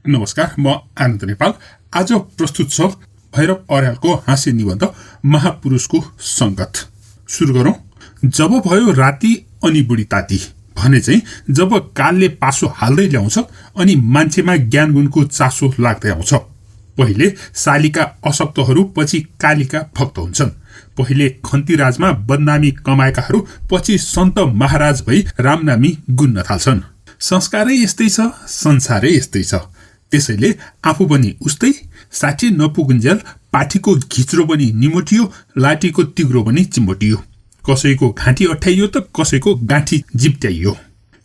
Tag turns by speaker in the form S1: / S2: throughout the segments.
S1: नमस्कार, म आनन्द नेपाल। आज प्रस्तुत छ भैरव अर्यालको हाँस्य निबन्ध महापुरुषको संगत। सुरु गरौं। जब भयो राति अनि बुढी ताती भने चाहिँ जब कालले पासो हाल्दै ल्याउँछ अनि मान्छेमा ज्ञान गुणको चासो लाग्दै आउँछ। पहिले शालिका अशक्तहरू पछि कालिका भक्त हुन्छन्। पहिले खन्तीराजमा बदनामी कमाएकाहरू पछि सन्त महाराज भई रामनामी गुन्न थाल्छन्। संस्कारै यस्तै छ, संसारै यस्तै छ। त्यसैले आफू पनि उस्तै, साठी नपुगुन्जेल पाठीको घिच्रो पनि निमोटियो, लाठीको तिग्रो पनि चिम्बोटियो। कसैको घाँटी अठ्याइयो त कसैको गाँठी जिप्ट्याइयो,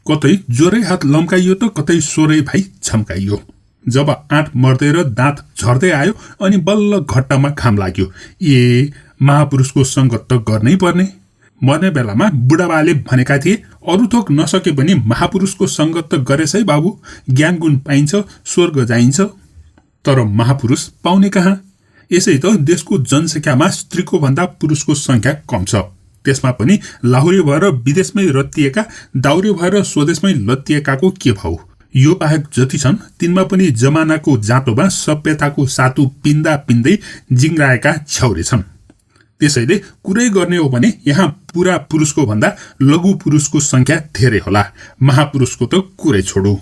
S1: कतै जोरै हात लम्काइयो त कतै सोरै भाइ छम्काइयो। जब आँट मर्दै र दाँत झर्दै आयो अनि बल्ल घट्टामा घाम लाग्यो, महापुरुषको संगत त गर्नै पर्ने। मर्ने बेलामा बुढाबाले भनेका थिए, अरू थोक नसके पनि महापुरुषको संगत त गरेछ है बाबु, ज्ञान गुण पाइन्छ, स्वर्ग जाइन्छ। तर महापुरुष पाउने कहाँ? यसै त देशको जनसंख्यामा स्त्रीको भन्दा पुरुषको संख्या कम छ। त्यसमा पनि लाहुरे भएर विदेशमै रत्तिएका, दाउरे भएर स्वदेशमै लत्तिएकाको के भाउ? यो बाहेक जति छन् तिनमा पनि जमानाको जाँतोमा सभ्यताको सातु पिन्दा पिन्दै जिङ्राएका छ्याउरे छन्। त्यसैले कुरै गर्ने हो भने यहाँ पूरा पुरुषको भन्दा लघु पुरुषको संख्या धेरै होला। महापुरुषको त कुरै छोडु।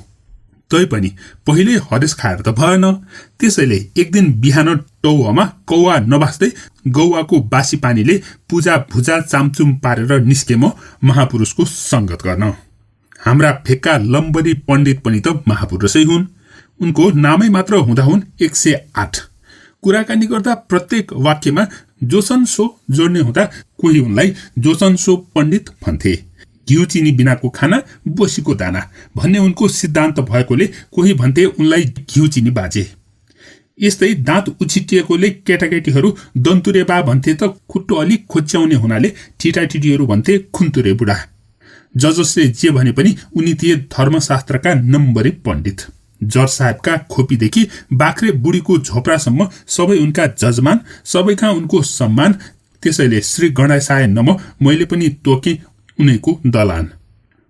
S1: तैपनि पहिले हरेस खाएर त भएन। त्यसैले एक दिन बिहान टौवामा कौवा नबास्दै गौवाको बासी पानीले पूजा भुजा चामचुम पारेर निस्के म महापुरुषको संगत गर्न। हाम्रा फेक्का लम्बरी पण्डित पनि त महापुरुषै हुन्। उनको नामै मात्र हुँदा हुन् 108। कुराकानी गर्दा प्रत्येक वाक्यमा जोसन सो जोड्ने हुँदा कोही उनलाई जोसन सो पण्डित भन्थे। घिउ चिनी बिनाको खाना बोसीको दाना भन्ने उनको सिद्धान्त भएकोले कोही भन्थे उनलाई घिउ चिनी बाजे। यस्तै दाँत उछिटिएकोले केटाकेटीहरू दन्तुरे बा भन्थे त खुट्टो अलिक खोच्याउने हुनाले ठिटाठिटीहरू भन्थे खुन्तुरे बुढा। जसले जे भने पनि उनी थिए धर्मशास्त्रका नम्बरी पण्डित। जज साहेबका खोपीदेखि बाख्रे बुढीको झोपडासम्म सबै उनका जजमान, सबैका उनको सम्मान। त्यसैले श्री गणेशाय नम मैले पनि तोके उनीको दलान।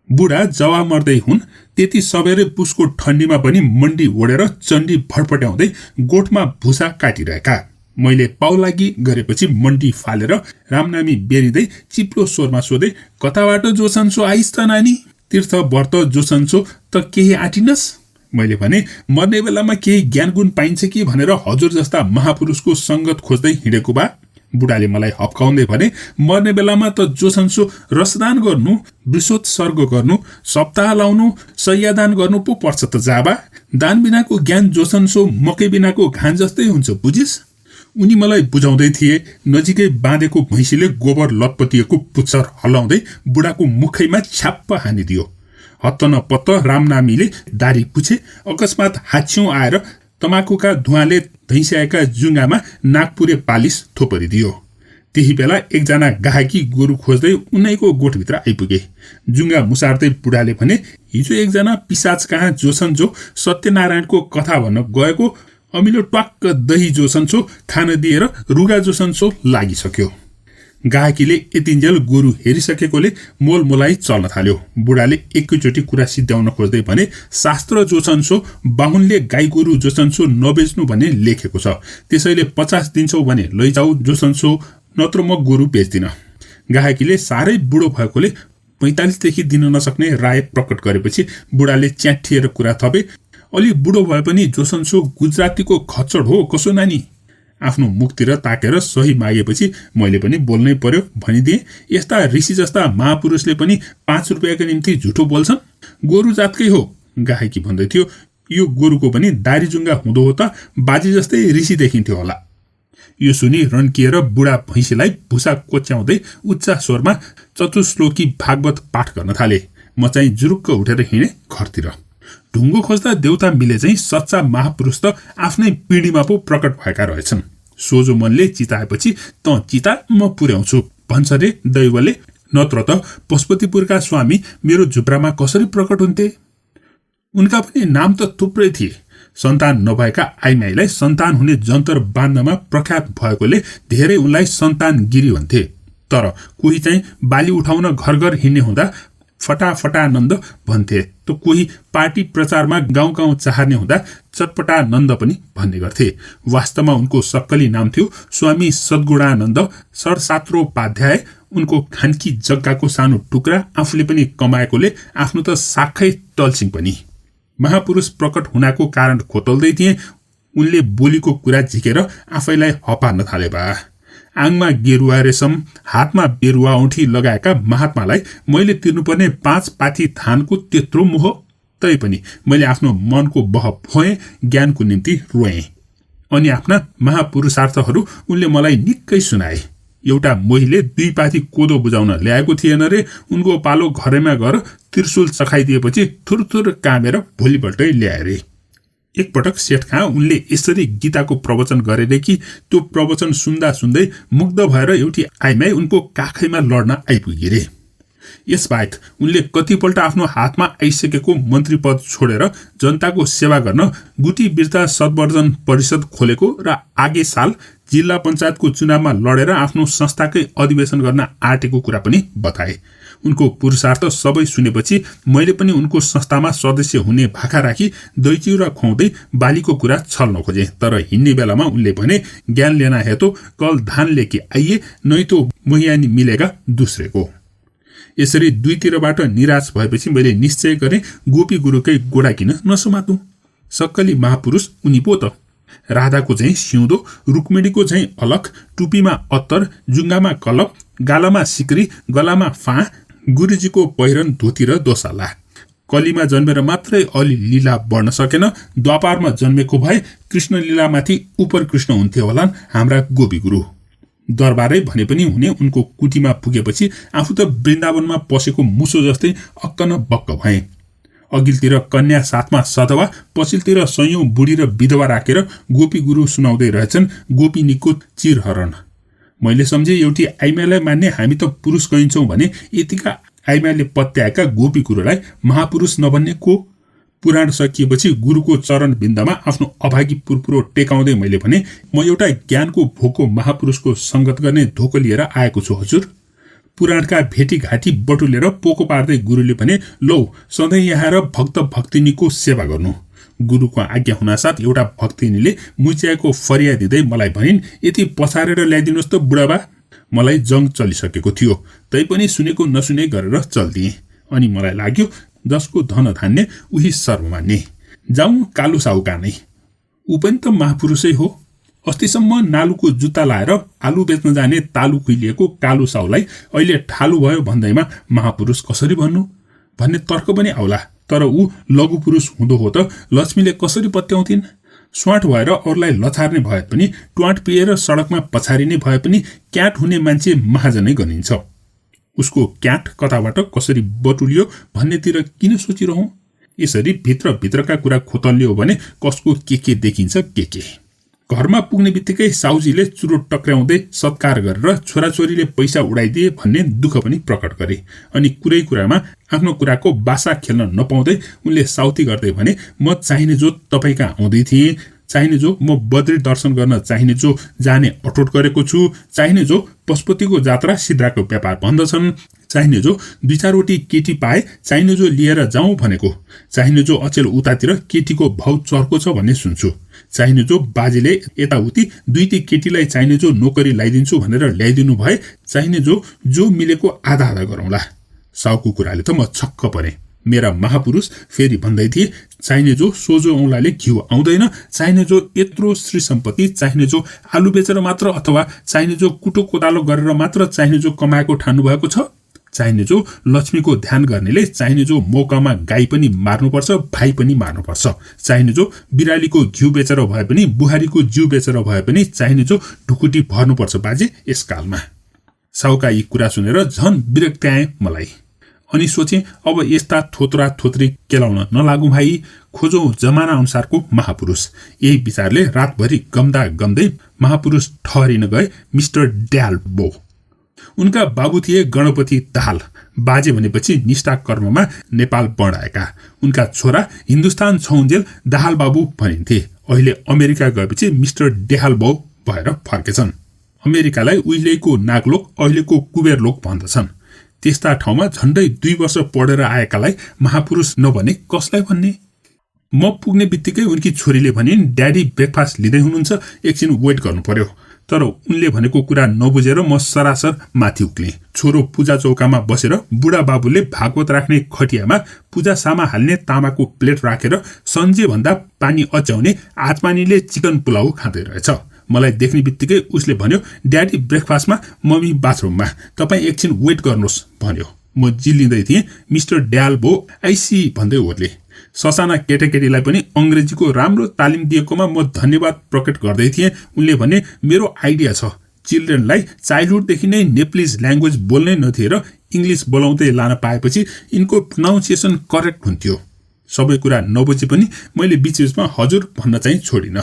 S1: बुढा जवा मर्दै हुन् त्यति सबेरै पुसको ठण्डीमा पनि मण्डी ओढेर चण्डी भडपट्याउँदै गोठमा भुसा काटिरहेका। मैले पाउलागी गरेपछि मण्डी फालेर रामनामी बेरिँदै चिप्लो स्वरमा सोधे, कताबाट जोसन्सो आइस् त नानी? तीर्थ व्रत जोसन्सो त केही आँटिनस्? मैले भने, मर्ने बेलामा केही ज्ञान गुण पाइन्छ कि भनेर हजुर जस्ता महापुरुषको संगत खोज्दै हिँडेको बा। बुढाले मलाई हप्काउँदै भने, मर्ने बेलामा त जोसन्सो रसदान गर्नु, वृषोत्सर्ग गर्नु, सप्ताह लाउनु, सय्यादान गर्नु पो पर्छ त जाबा। दान बिनाको ज्ञान जोसन्सो मकै बिनाको घान जस्तै हुन्छ, बुझिस्? उनी मलाई बुझाउँदै थिए। नजिकै बाँधेको भैँसीले गोबर लटपटिएको पुच्छर हल्लाउँदै बुढाको मुखैमा छ्याप्प हानिदियो। हत्त नपत्त रामनामीले दारी पुछे। अकस्मात हाच्छ्यौं आएर तमाकुका धुवाले धैँस्याएका जुङ्गामा नागपुरे पालिस थोपरिदियो। त्यही बेला एकजना गाहकी गोरु खोज्दै उनैको गोठभित्र आइपुगे। जुङ्गा मुसार्दै बुढाले भने, हिजो एकजना पिसाच कहाँ जोसन्सो सत्यनारायणको कथा भन्न गएको, अमिलो ट्वाक्क दही जोसन्सो खान दिएर रुगा जोसन्सो लागिसक्यो। गाहकीले यतिन्जेल गोरु हेरिसकेकोले मोलमोलाई चल्न थाल्यो। बुढाले एकैचोटि कुरा सिद्ध्याउन खोज्दै भने, शास्त्र जोसन्सो बाहुनले गाई गोरु जोसन्सो नबेच्नु भन्ने लेखेको छ। त्यसैले 50 दिन्छौ भने लैजाऊ जोसन्सो, नत्र म गोरु बेच्दिन। गाहकीले साह्रै बुढो भएकोले 45 देखि दिन नसक्ने राय प्रकट गरेपछि बुढाले च्याठिएर कुरा थपे, अलि बुढो भए पनि जोसन्सो गुजरातीको खच्चड हो कसो नानी? आफ्नो मुखतिर ताकेर सही मागेपछि मैले पनि बोल्नै पर्यो भनिदिए। यस्ता ऋषि जस्ता महापुरुषले पनि 5 रुपियाँको निम्ति झुठो बोल्छन्? गोरु जातकै हो, गाहकी भन्दै थियो। यो गोरुको पनि दारी जुङ्गा हुँदो हो त बाजे जस्तै ऋषि देखिन्थ्यो होला। यो सुनि रन्किएर बुढा भैँसीलाई भुसा कोच्याउँदै उच्च स्वरमा चतुश्लोकी भागवत पाठ गर्न थाले। म चाहिँ जुरुक्क उठेर हिँडे घरतिर। ढुङ्गो खोज्दा देउता मिले चाहिँ सच्चा महापुरुष त आफ्नै पिँढीमा पो प्रकट भएका रहेछन्। सोझो मनले चिताएपछि त चिता म पुर्याउँछु भन्छ रे दैवले, नत्र त पशुपतिपुरका स्वामी मेरो झुप्रामा कसरी प्रकट हुन्थे? उनका पनि नाम त थुप्रै थिए। सन्तान नभएका आइमाईलाई सन्तान हुने जन्तर बाँध्नमा प्रख्यात भएकोले धेरै उनलाई सन्तान गिरी भन्थे। तर कोही चाहिँ बाली उठाउन घर घर हिँड्ने हुँदा फटाफटानन्द भन्थे। त कोही पार्टी प्रचारमा गाउँ गाउँ चाहने हुँदा चटपटानन्द पनि भन्ने गर्थे। वास्तवमा उनको सक्कली नाम थियो स्वामी सद्गुणानन्द सरसात्रोपाध्याय। उनको खानकी जग्गाको सानो टुक्रा आफूले पनि कमाएकोले आफ्नो त साखै टल्सिङ पनि। महापुरुष प्रकट हुनाको कारण खोतल्दै थिए। उनले बोलीको कुरा झिकेर आफैलाई हपार्न थाले बा। आङमा गेरुवा रेशम, हातमा बेरुवा औँठी लगाएका महात्मालाई मैले तिर्नुपर्ने 5 पाथी थानको त्यत्रो मोह। तैपनि मैले आफ्नो मनको बह फोएँ, ज्ञानको निम्ति रोएँ। अनि आफ्ना महापुरुषार्थहरू उनले मलाई निकै सुनाए। एउटा मोहीले 2 पाथी कोदो बुझाउन ल्याएको थिएन रे। उनको पालो घरैमा गएर त्रिशूल चखाइदिएपछि थुरथुर कामेर भोलिपल्टै ल्याए रे। एकपटक सेठ कहाँ उनले यसरी गीताको प्रवचन गरेरे कि त्यो प्रवचन सुन्दा सुन्दै मुग्ध भएर एउटी आइमाई उनको काखैमा लड्न आइपुगे रे। यसबाहेक उनले कतिपल्ट आफ्नो हातमा आइसकेको मन्त्री पद छोडेर जनताको सेवा गर्न गुटी बिर्ता सद्वर्धन परिषद खोलेको र आगे साल जिल्ला पञ्चायतको चुनावमा लडेर आफ्नो संस्थाकै अधिवेशन गर्न आँटेको कुरा पनि बताए। उनको पुरुषार्थ सबै सुनेपछि मैले पनि उनको संस्थामा सदस्य हुने भाका राखी दही चिउरा खुवाउँदै बालीको कुरा छल्न खोजे। तर हिँड्ने बेलामा उनले भने, ज्ञान लेना है तो कल धान लेके आइए, नै तो महियानी मिलेगा दूसरे को। यसरी दुईतिरबाट निराश भएपछि मैले निश्चय गरेँ गोपी गुरुकै गोडा किन नसमातु। सक्कली महापुरुष उनी पो त। राधाको चाहिँ सिउँदो, रुक्मिणीको चाहिँ अलख, टुपीमा अत्तर, जुङ्गामा कलप, गालामा सिक्री, गलामा फाँ, गुरुजीको पहिरन धोती र दोसाला। कलीमा जन्मेर मात्रै अलि लीला बढ्न सकेन। द्वापारमा जन्मेको भए कृष्ण लीलामाथि उपर कृष्ण हुन्थे होलान् हाम्रा गोपी गुरु। दरबारै भने पनि हुने उनको कुटीमा पुगेपछि आफू त वृन्दावनमा पसेको मुसो जस्तै अक्क न बक्क भए। अघिल्तिर कन्या साथमा सधवा, पछिल्तिर सयौं बुढी र विधवा राखेर गोपी गुरु सुनाउँदै रहेछन् गोपिनीको चिरहरण। मैले सम्झे एउटी आइमाईलाई मान्ने हामी त पुरुष गइन्छौँ भने यतिका आइमाईले पत्याएका गोपी गुरुलाई महापुरुष नभन्ने को? पुराण सकिएपछि गुरुको चरण बिन्दमा आफ्नो अभागी पुरपुरो टेकाउँदै मैले भने, म एउटा ज्ञानको भोको महापुरुषको संगत गर्ने धोको लिएर आएको छु हजुर। पुराणका भेटीघाटी बटुलेर पोको पार्दै गुरुले भने, लौ सधैँ यहाँ र भक्त भक्तिनीको सेवा गर्नु। गुरुको आज्ञा हुनासाथ एउटा भक्तिनीले मुच्याएको फरिया दिँदै मलाई भनिन्, यति पछारेर ल्याइदिनुहोस् त बुढाबा। मलाई जङ चलिसकेको थियो, तैपनि सुनेको नसुने गरेर चल्दिएँ। अनि मलाई लाग्यो जसको धन धान्य उही सर्वमान्य। जाउँ कालु साहु कानै, ऊ पनि त महापुरुषै हो। अस्तिसम्म नालुको जुत्ता लाएर आलु बेच्न जाने तालु खुइलिएको कालु साहुलाई अहिले ठालु भयो भन्दैमा महापुरुष कसरी भन्नु भन्ने तर्क पनि आउला। तर ऊ लघु पुरुष हुँदो हो त लक्ष्मीले कसरी पत्याउँथिन्? स्वाट भएर अरूलाई लछार्ने भए पनि, ट्वाट पिएर सडकमा पछारिने भए पनि क्याट हुने मान्छे महाजनै गनिन्छ। उसको क्याट कताबाट कसरी बटुलियो भन्नेतिर किन सोचिरहँ? यसरी भित्रका कुरा खोतल्यो भने कसको के देखिन्छ के। घरमा पुग्ने बित्तिकै साउजीले चुरोट टक्राउँदै सत्कार गरेर छोराछोरीले पैसा उडाइदिए भन्ने दुःख पनि प्रकट गरे। अनि कुरै कुरामा आफ्नो कुराको बासा खेल्न नपाउँदै उनले साउती गर्दै भने, म चाहिने जो तपाईका आउँदै थिएँ, चाहिने जो म बद्री दर्शन गर्न चाहिने जो जाने अठोट गरेको छु, चाहिने जो पशुपतिको जात्रा सिद्राको व्यापार भन्दछन्, चाहिने जो 2-4 केटी पाए, चाहिने जो लिएर जाउँ भनेको, चाहिने जो अचेल उतातिर केटीको भाउ चर्को छ भन्ने सुन्छु, चाहिने जो बाजेले यताउति 2 केटीलाई चाहिने जो नोकरी लगाइदिन्छु भनेर ल्याइदिनु भए, चाहिने जो मिलेको आधा गरौँला। साउको कुराले त म छक्क परे। मेरा महापुरुष फेरि भन्दै थिए, चाहिने जो सोझो औँलाले घिउ आउँदैन, चाहिने जो यत्रो श्री सम्पत्ति, चाहिने जो आलु बेचेर मात्र अथवा चाहिने जो कुटो कोदालो गरेर मात्र चाहिने जो कमाएको ठान्नु भएको छ, चाहिने जो लक्ष्मीको ध्यान गर्नेले चाहिने जो मौकामा गाई पनि मार्नुपर्छ, भाइ पनि मार्नुपर्छ, चाहिने जो बिरालीको घिउ बेचेर भए पनि, बुहारीको जिउ बेचेर भए पनि चाहिने जो ढुकुटी भर्नुपर्छ बाजे यसकालमा। साउका यी कुरा सुनेर झन विरक्ति आए मलाई। अनि सोचे, अब यस्ता थोत्रा थोत्री केलाउन नलागु भाइ, खोजौं जमाना अनुसारको महापुरुष। यही विचारले रातभरि गम्दा गम्दै महापुरुष ठहरिन गए मिस्टर ड्याल बो। उनका बाबु थिए गणपति दाहाल। बाजे भनेपछि निष्ठा कर्ममा नेपाल बढाएका। उनका छोरा हिन्दुस्तान छौन्जेल दाहाल बाबु भनिन्थे। अहिले अमेरिका गएपछि मिस्टर ड्याल बो भएर फर्केछन्। अमेरिकालाई उहिलेको नागलोक, अहिलेको कुबेर लोक भन्दछन्। त्यस्ता ठाउँमा झण्डै 2 वर्ष पढेर आएकालाई महापुरुष नभने कसलाई भन्ने? म पुग्ने बित्तिकै उनकी छोरीले भनिन्, ड्याडी ब्रेकफास्ट लिँदै हुनुहुन्छ, एकछिन वेट गर्नु पर्यो। तर उनले भनेको कुरा नबुझेर म सरासर माथि उक्लेँ। छोरो पूजा चौकामा बसेर बुढा बाबुले भागवत राख्ने खटियामा पूजा सामा हाल्ने तामाको प्लेट राखेर सन्जे भन्दा पानी अच्याउने आत्मानीले चिकन पुलाउ खाँदै रहेछ। मलाई देख्ने बित्तिकै उसले भन्यो, ड्याडी ब्रेकफास्टमा, मम्मी बाथरुममा, तपाईँ एकछिन वेट गर्नुहोस् भन्यो। म जिल्लिँदै थिएँ। मिस्टर ड्याल भो आइसी भन्दै ओर्ले। ससाना केटाकेटीलाई पनि अङ्ग्रेजीको राम्रो तालिम दिएकोमा म धन्यवाद प्रकट गर्दै थिएँ। उनले भने, मेरो आइडिया छ, चिल्ड्रेनलाई चाइल्डहुडदेखि नै नेप्लिज ल्याङ्ग्वेज बोल्नै नथिएर इङ्ग्लिस बोलाउँदै लान पाएपछि यिनको प्रोनाउन्सिएसन करेक्ट हुन्थ्यो। सबै कुरा नबुझे पनि मैले बिचबिचमा हजुर भन्न चाहिँ छोडिन।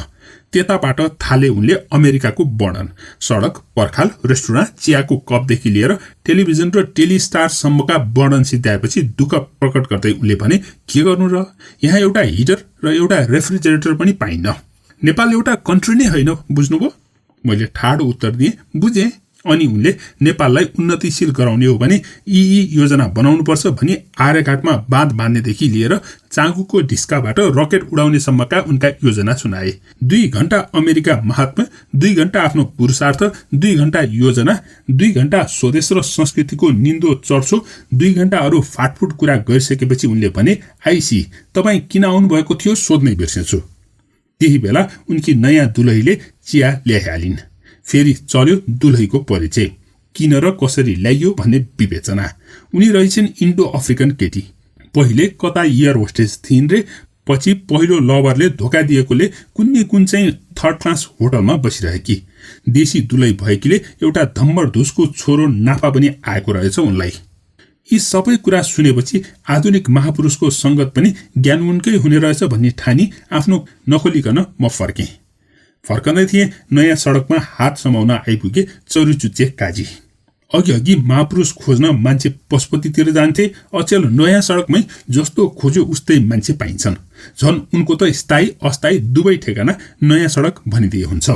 S1: त्यताबाट थाले उनले अमेरिकाको वर्णन। सडक, पर्खाल, रेस्टुरेन्ट, चियाको कपदेखि लिएर टेलिभिजन र टेलिस्टारसम्मका वर्णन सिद्ध्याएपछि दुःख प्रकट गर्दै उनले भने, के गर्नु र, यहाँ एउटा हिटर र एउटा रेफ्रिजरेटर पनि पाइन्न। नेपाल एउटा कन्ट्री नै होइन, बुझ्नुभयो? मैले ठाडो उत्तर दिएँ, बुझेँ। अनि उनले नेपाललाई उन्नतिशील गराउने हो भने यी योजना बनाउनुपर्छ भनी आर्यघाटमा बाँध बाँध्नेदेखि लिएर चाँगुको ढिस्काबाट रकेट उडाउनेसम्मका उनका योजना सुनाए। 2 घण्टा अमेरिका महात्मा, 2 घण्टा आफ्नो पुरुषार्थ, 2 घण्टा योजना, 2 घण्टा स्वदेश र संस्कृतिको निन्दो चर्चो, 2 घण्टा अरू फाटफुट कुरा गरिसकेपछि उनले भने, आइसी, तपाईँ किन आउनुभएको थियो सोध्नै बिर्सेछु। त्यही बेला उनकी नयाँ दुलहीले चिया ल्याइहालिन्। फेरि चल्यो दुलहीको परिचय, किन र कसरी ल्याइयो भन्ने विवेचना। उनी रहेछन् इन्डो अफ्रिकन केटी। पहिले कता एयर होस्टेज थिइन् रे, पछि पहिलो लभरले धोका दिएकोले कुन चाहिँ 3rd क्लास होटलमा बसिरहेकी। देशी दुलही भएकीले एउटा धम्बर धुसको छोरो नाफा पनि आएको रहेछ उनलाई। यी सबै कुरा सुनेपछि आधुनिक महापुरुषको सङ्गत पनि ज्ञानमुनकै हुने रहेछ भन्ने ठानी आफ्नो नखोलिकन म फर्केँ। फर्कँदै थिएँ, नयाँ सडकमा हात समाउन आइपुगे चरुचुच्चे काजी। अघि महापुरुष खोज्न मान्छे पशुपतितिर जान्थे, अचेल नयाँ सडकमै जस्तो खोज्यो उस्तै मान्छे पाइन्छन्। झन् उनको त स्थायी अस्थायी दुवै ठेगाना नयाँ सडक भनिदिए हुन्छ।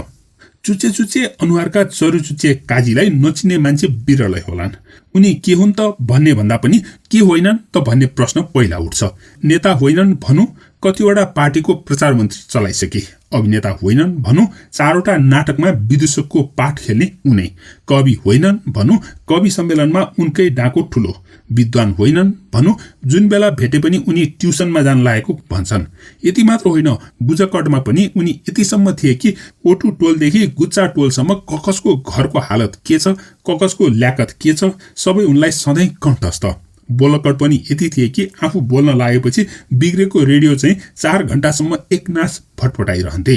S1: चुच्चे चुच्चे अनुहारका चरुचुच्चे काजीलाई नचिन्ने मान्छे बिरलै होलान्। उनी के हुन् त भन्ने भन्दा पनि के होइनन् त भन्ने प्रश्न पहिला उठ्छ। नेता होइनन् भनौँ, कतिवटा पार्टीको प्रचार मन्त्री चलाइसके। अभिनेता होइनन् भनौँ, 4वटा नाटकमा विदूषकको पाठ खेल्ने उनै। कवि होइनन् भनौँ, कवि सम्मेलनमा उनकै डाको ठुलो। विद्वान होइनन् भनौँ, जुन बेला भेटे पनि उनी ट्युसनमा जान लागेको भन्छन्। यति मात्र होइन, बुझकटमा पनि उनी यतिसम्म थिए कि ओटु टोलदेखि गुच्चा टोलसम्म ककसको घरको हालत के छ, ककसको ल्याकत के छ, सबै उनलाई सधैँ कण्ठस्थ। बोलकट पनि यति थिए कि आफू बोल्न लागेपछि बिग्रेको रेडियो चाहिँ 4 घण्टासम्म एकनास भटपटाइरहन्थे।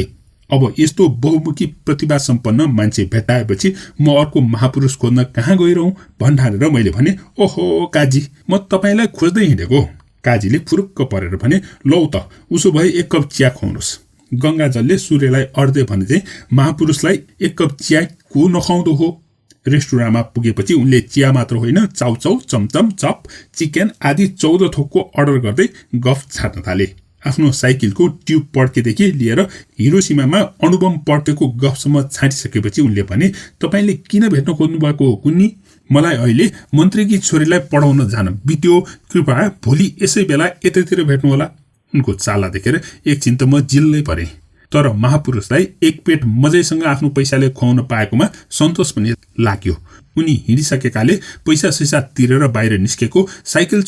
S1: अब यस्तो बहुमुखी प्रतिभा सम्पन्न मान्छे भेटाएपछि म अर्को महापुरुष खोज्न कहाँ गइरहँ भन्ठानेर मैले भने, ओहो काजी, म तपाईँलाई खोज्दै हिँडेको। काजीले फुरुक्क परेर भने, लौ त, उसो भए 1 कप चिया खुवाउनुहोस्। गङ्गाजलले सूर्यलाई अर्धे भने चाहिँ महापुरुषलाई 1 कप चिया को नखाउँदो हो। रेस्टुरेन्टमा पुगेपछि उनले चिया मात्र होइन, चाउचाउ, चमचम, चप, चिकन आदि 14 थोकको अर्डर गर्दै गफ छाड्न थाले। आफ्नो साइकलको ट्युब पड्केदेखि लिएर हिरोसिमामा अणुबम पड्केको गफसम्म छाँटिसकेपछि उनले भने, तपाईँले किन भेट्न खोज्नुभएको हो कुन्नी? मलाई अहिले मन्त्रीकी छोरीलाई पढाउन जान बित्यो, कृपया भोलि यसै बेला यतैतिर भेट्नुहोला। उनको चाला देखेर एकछिन त म जिल्लै परेँ। तर महापुरुषलाई एक पेट मजैसँग आफ्नो पैसाले खुवाउन पाएकोमा सन्तोष पनि लाग्यो। उनी हिँडिसकेकाले पैसा सैसा तिरेर बाहिर निस्केको साइकल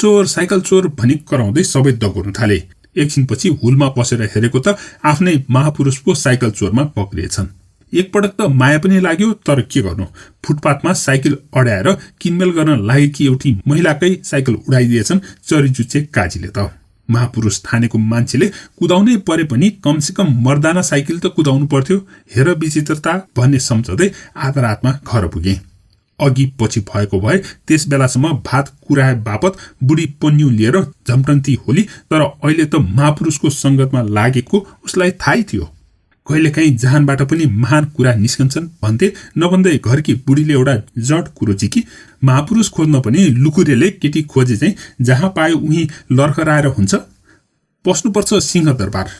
S1: चोर भनी कराउँदै सबै दगुर्न थाले। एकछिनपछि हुलमा पसेर हेरेको त आफ्नै महापुरुष पो साइकल चोरमा पक्रिएछन्। एकपटक त माया पनि लाग्यो, तर के गर्नु, फुटपाथमा साइकल अड्याएर किनमेल गर्न लागेकी एउटी महिलाकै साइकल उडाइदिएछन् चरीचुच्चे काजीले त। महापुरुष ठानेको मान्छेले कुदाउनै परे पनि कमसेकम मर्दाना साइकल त कुदाउनु पर्थ्यो। हेर विचित्रता भन्ने सम्झँदै आधा रातमा घर पुगे। अघि पछि भएको भए त्यस बेलासम्म भात कुराए बापत बुढी पन्यु लिएर झम्टन्ती होली, तर अहिले त महापुरुषको सङ्गतमा लागेको उसलाई थाहै थियो। कहिलेकाहीँ जहानबाट पनि महान कुरा निस्कन्छन् भन्थे। नभन्दै घरकी बुढीले एउटा जड कुरो कि महापुरुष खोज्न पनि लुकुरेले केटी खोजे चाहिँ जहाँ पायो उही लर्खराएर हुन्छ, पस्नुपर्छ सिंहदरबार।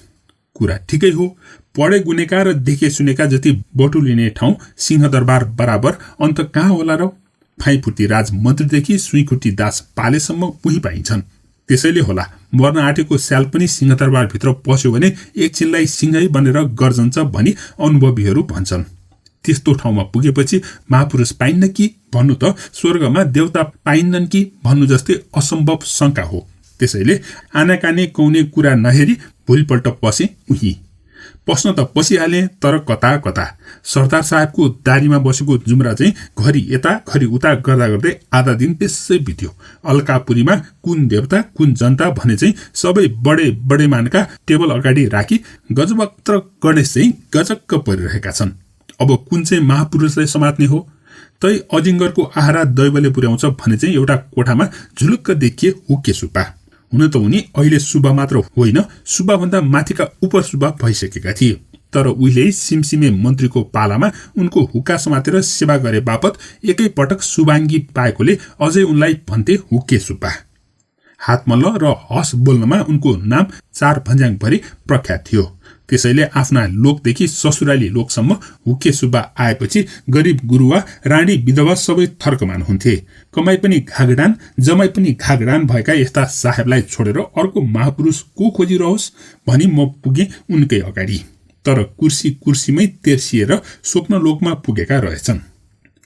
S1: कुरा ठिकै हो, पढे गुनेका र देखे सुनेका जति बटुलिने ठाउँ सिंहदरबार बराबर अन्त कहाँ होला र फाइफुर्ती राज मन्त्रीदेखि सुइखुट्टी दास पालेसम्म उही पाइन्छन्। त्यसैले होला मर्न आँटेको स्याल पनि सिंहदरबारभित्र पस्यो भने एकछिनलाई सिंहै बनेर गर्जन्छ भनी अनुभवीहरू भन्छन्। त्यस्तो ठाउँमा पुगेपछि महापुरुष पाइन्न कि भन्नु त स्वर्गमा देवता पाइन्नन् कि भन्नु जस्तै असम्भव शङ्का हो। त्यसैले आनाकाने कौने कुरा नहेरी भोलिपल्ट पसे उही। पस्न त पसिहाले, तर कता कता सरदार साहेबको दारीमा बसेको जुम्रा चाहिँ घरि यता घरि उता गर्दा गर्दै आधा दिन त्यसै बित्यो। अलकापुरीमा कुन देवता कुन जनता भने चाहिँ सबै बडे बडे मानका टेबल अगाडि राखी गजवक्त्र गणेश चाहिँ गजक्क परिरहेका छन्। अब कुन चाहिँ महापुरुषलाई समात्ने हो? तै अजिङ्गरको आहारा दैवले पुर्याउँछ भने चाहिँ एउटा कोठामा झुलुक्क देखिए हुके सुब्बा। हुन त उनी अहिले सुब्बा मात्र होइन, सुब्बाभन्दा माथिका उप सुब्बा भइसकेका थिए। तर उहिले सिमसिमे मन्त्रीको पालामा उनको हुक्का समातेर सेवा गरे बापत एकैपटक शुभाङ्गी पाएकोले अझै उनलाई भन्थे हुके सुब्बा। हातमल्ल र हस बोल्नमा उनको नाम चार भन्ज्याङभरि प्रख्यात थियो। त्यसैले आफ्ना लोकदेखि ससुराली लोकसम्म हुके सुब्बा आएपछि गरिब गुरुवा राणी विधवा सबै थर्कमान हुन्थे। कमाई पनि घागडान जमाई पनि घागडान भएका यस्ता साहेबलाई छोडेर अर्को महापुरुष को खोजिरहोस् भनी म पुगेँ उनकै अगाडि। तर कुर्सीमै तेर्सिएर स्वप्नलोकमा पुगेका रहेछन्।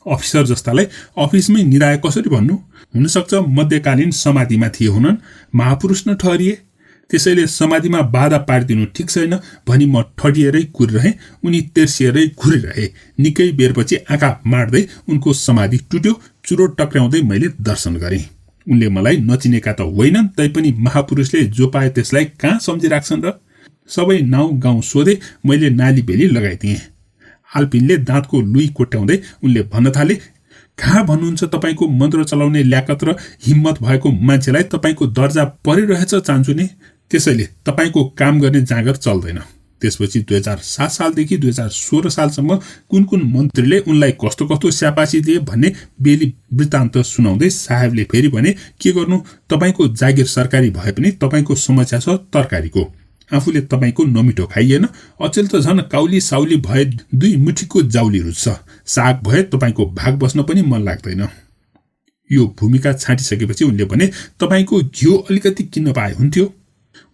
S1: अफिसर जस्तालाई अफिसमै निराय कसरी भन्नु? हुनसक्छ मध्यकालीन समाधिमा थिए हुनन्, महापुरुष न ठहरिए। त्यसैले समाधिमा बाधा पारिदिनु ठिक छैन भनी म ठडिएरै कुरिरहेँ, उनी तेर्सिएरै घुरिरहे। निकै बेरपछि आँखा मार्दै उनको समाधि टुट्यो। चुरोट टक्राउँदै मैले दर्शन गरेँ। उनले मलाई नचिनेका त होइनन्, तैपनि महापुरुषले जो पाए त्यसलाई कहाँ सम्झिराख्छन् र? सबै नाउँ गाउँ सोधे, मैले नाली बेली लगाइदिएँ। आल्पिनले दाँतको लुई कोट्याउँदै उनले भन्न थाले, कहाँ भन्नुहुन्छ तपाईँको मन्त्र चलाउने ल्याकत र हिम्मत भएको मान्छेलाई तपाईँको दर्जा परिरहेछ चान्चुने। त्यसैले तपाईँको काम गर्ने जाँगर चल्दैन। त्यसपछि 2007 सालदेखि 2016 सालसम्म कुन मन्त्रीले उनलाई कस्तो कस्तो स्यापासी दिए भन्ने बेली वृत्तान्त सुनाउँदै साहेबले फेरि भने, के गर्नु, तपाईँको जागिर सरकारी भए पनि तपाईँको समस्या छ तरकारीको। आफूले तपाईँको नमिठो खाइएन, अचेल त झन् काउली साउली भए 2 मुठीको जाउली रुच्छ। साग भए तपाईँको भाग बस्न पनि मन लाग्दैन। यो भूमिका छाँटिसकेपछि उनले भने, तपाईँको घिउ अलिकति किन्न पाए हुन्थ्यो।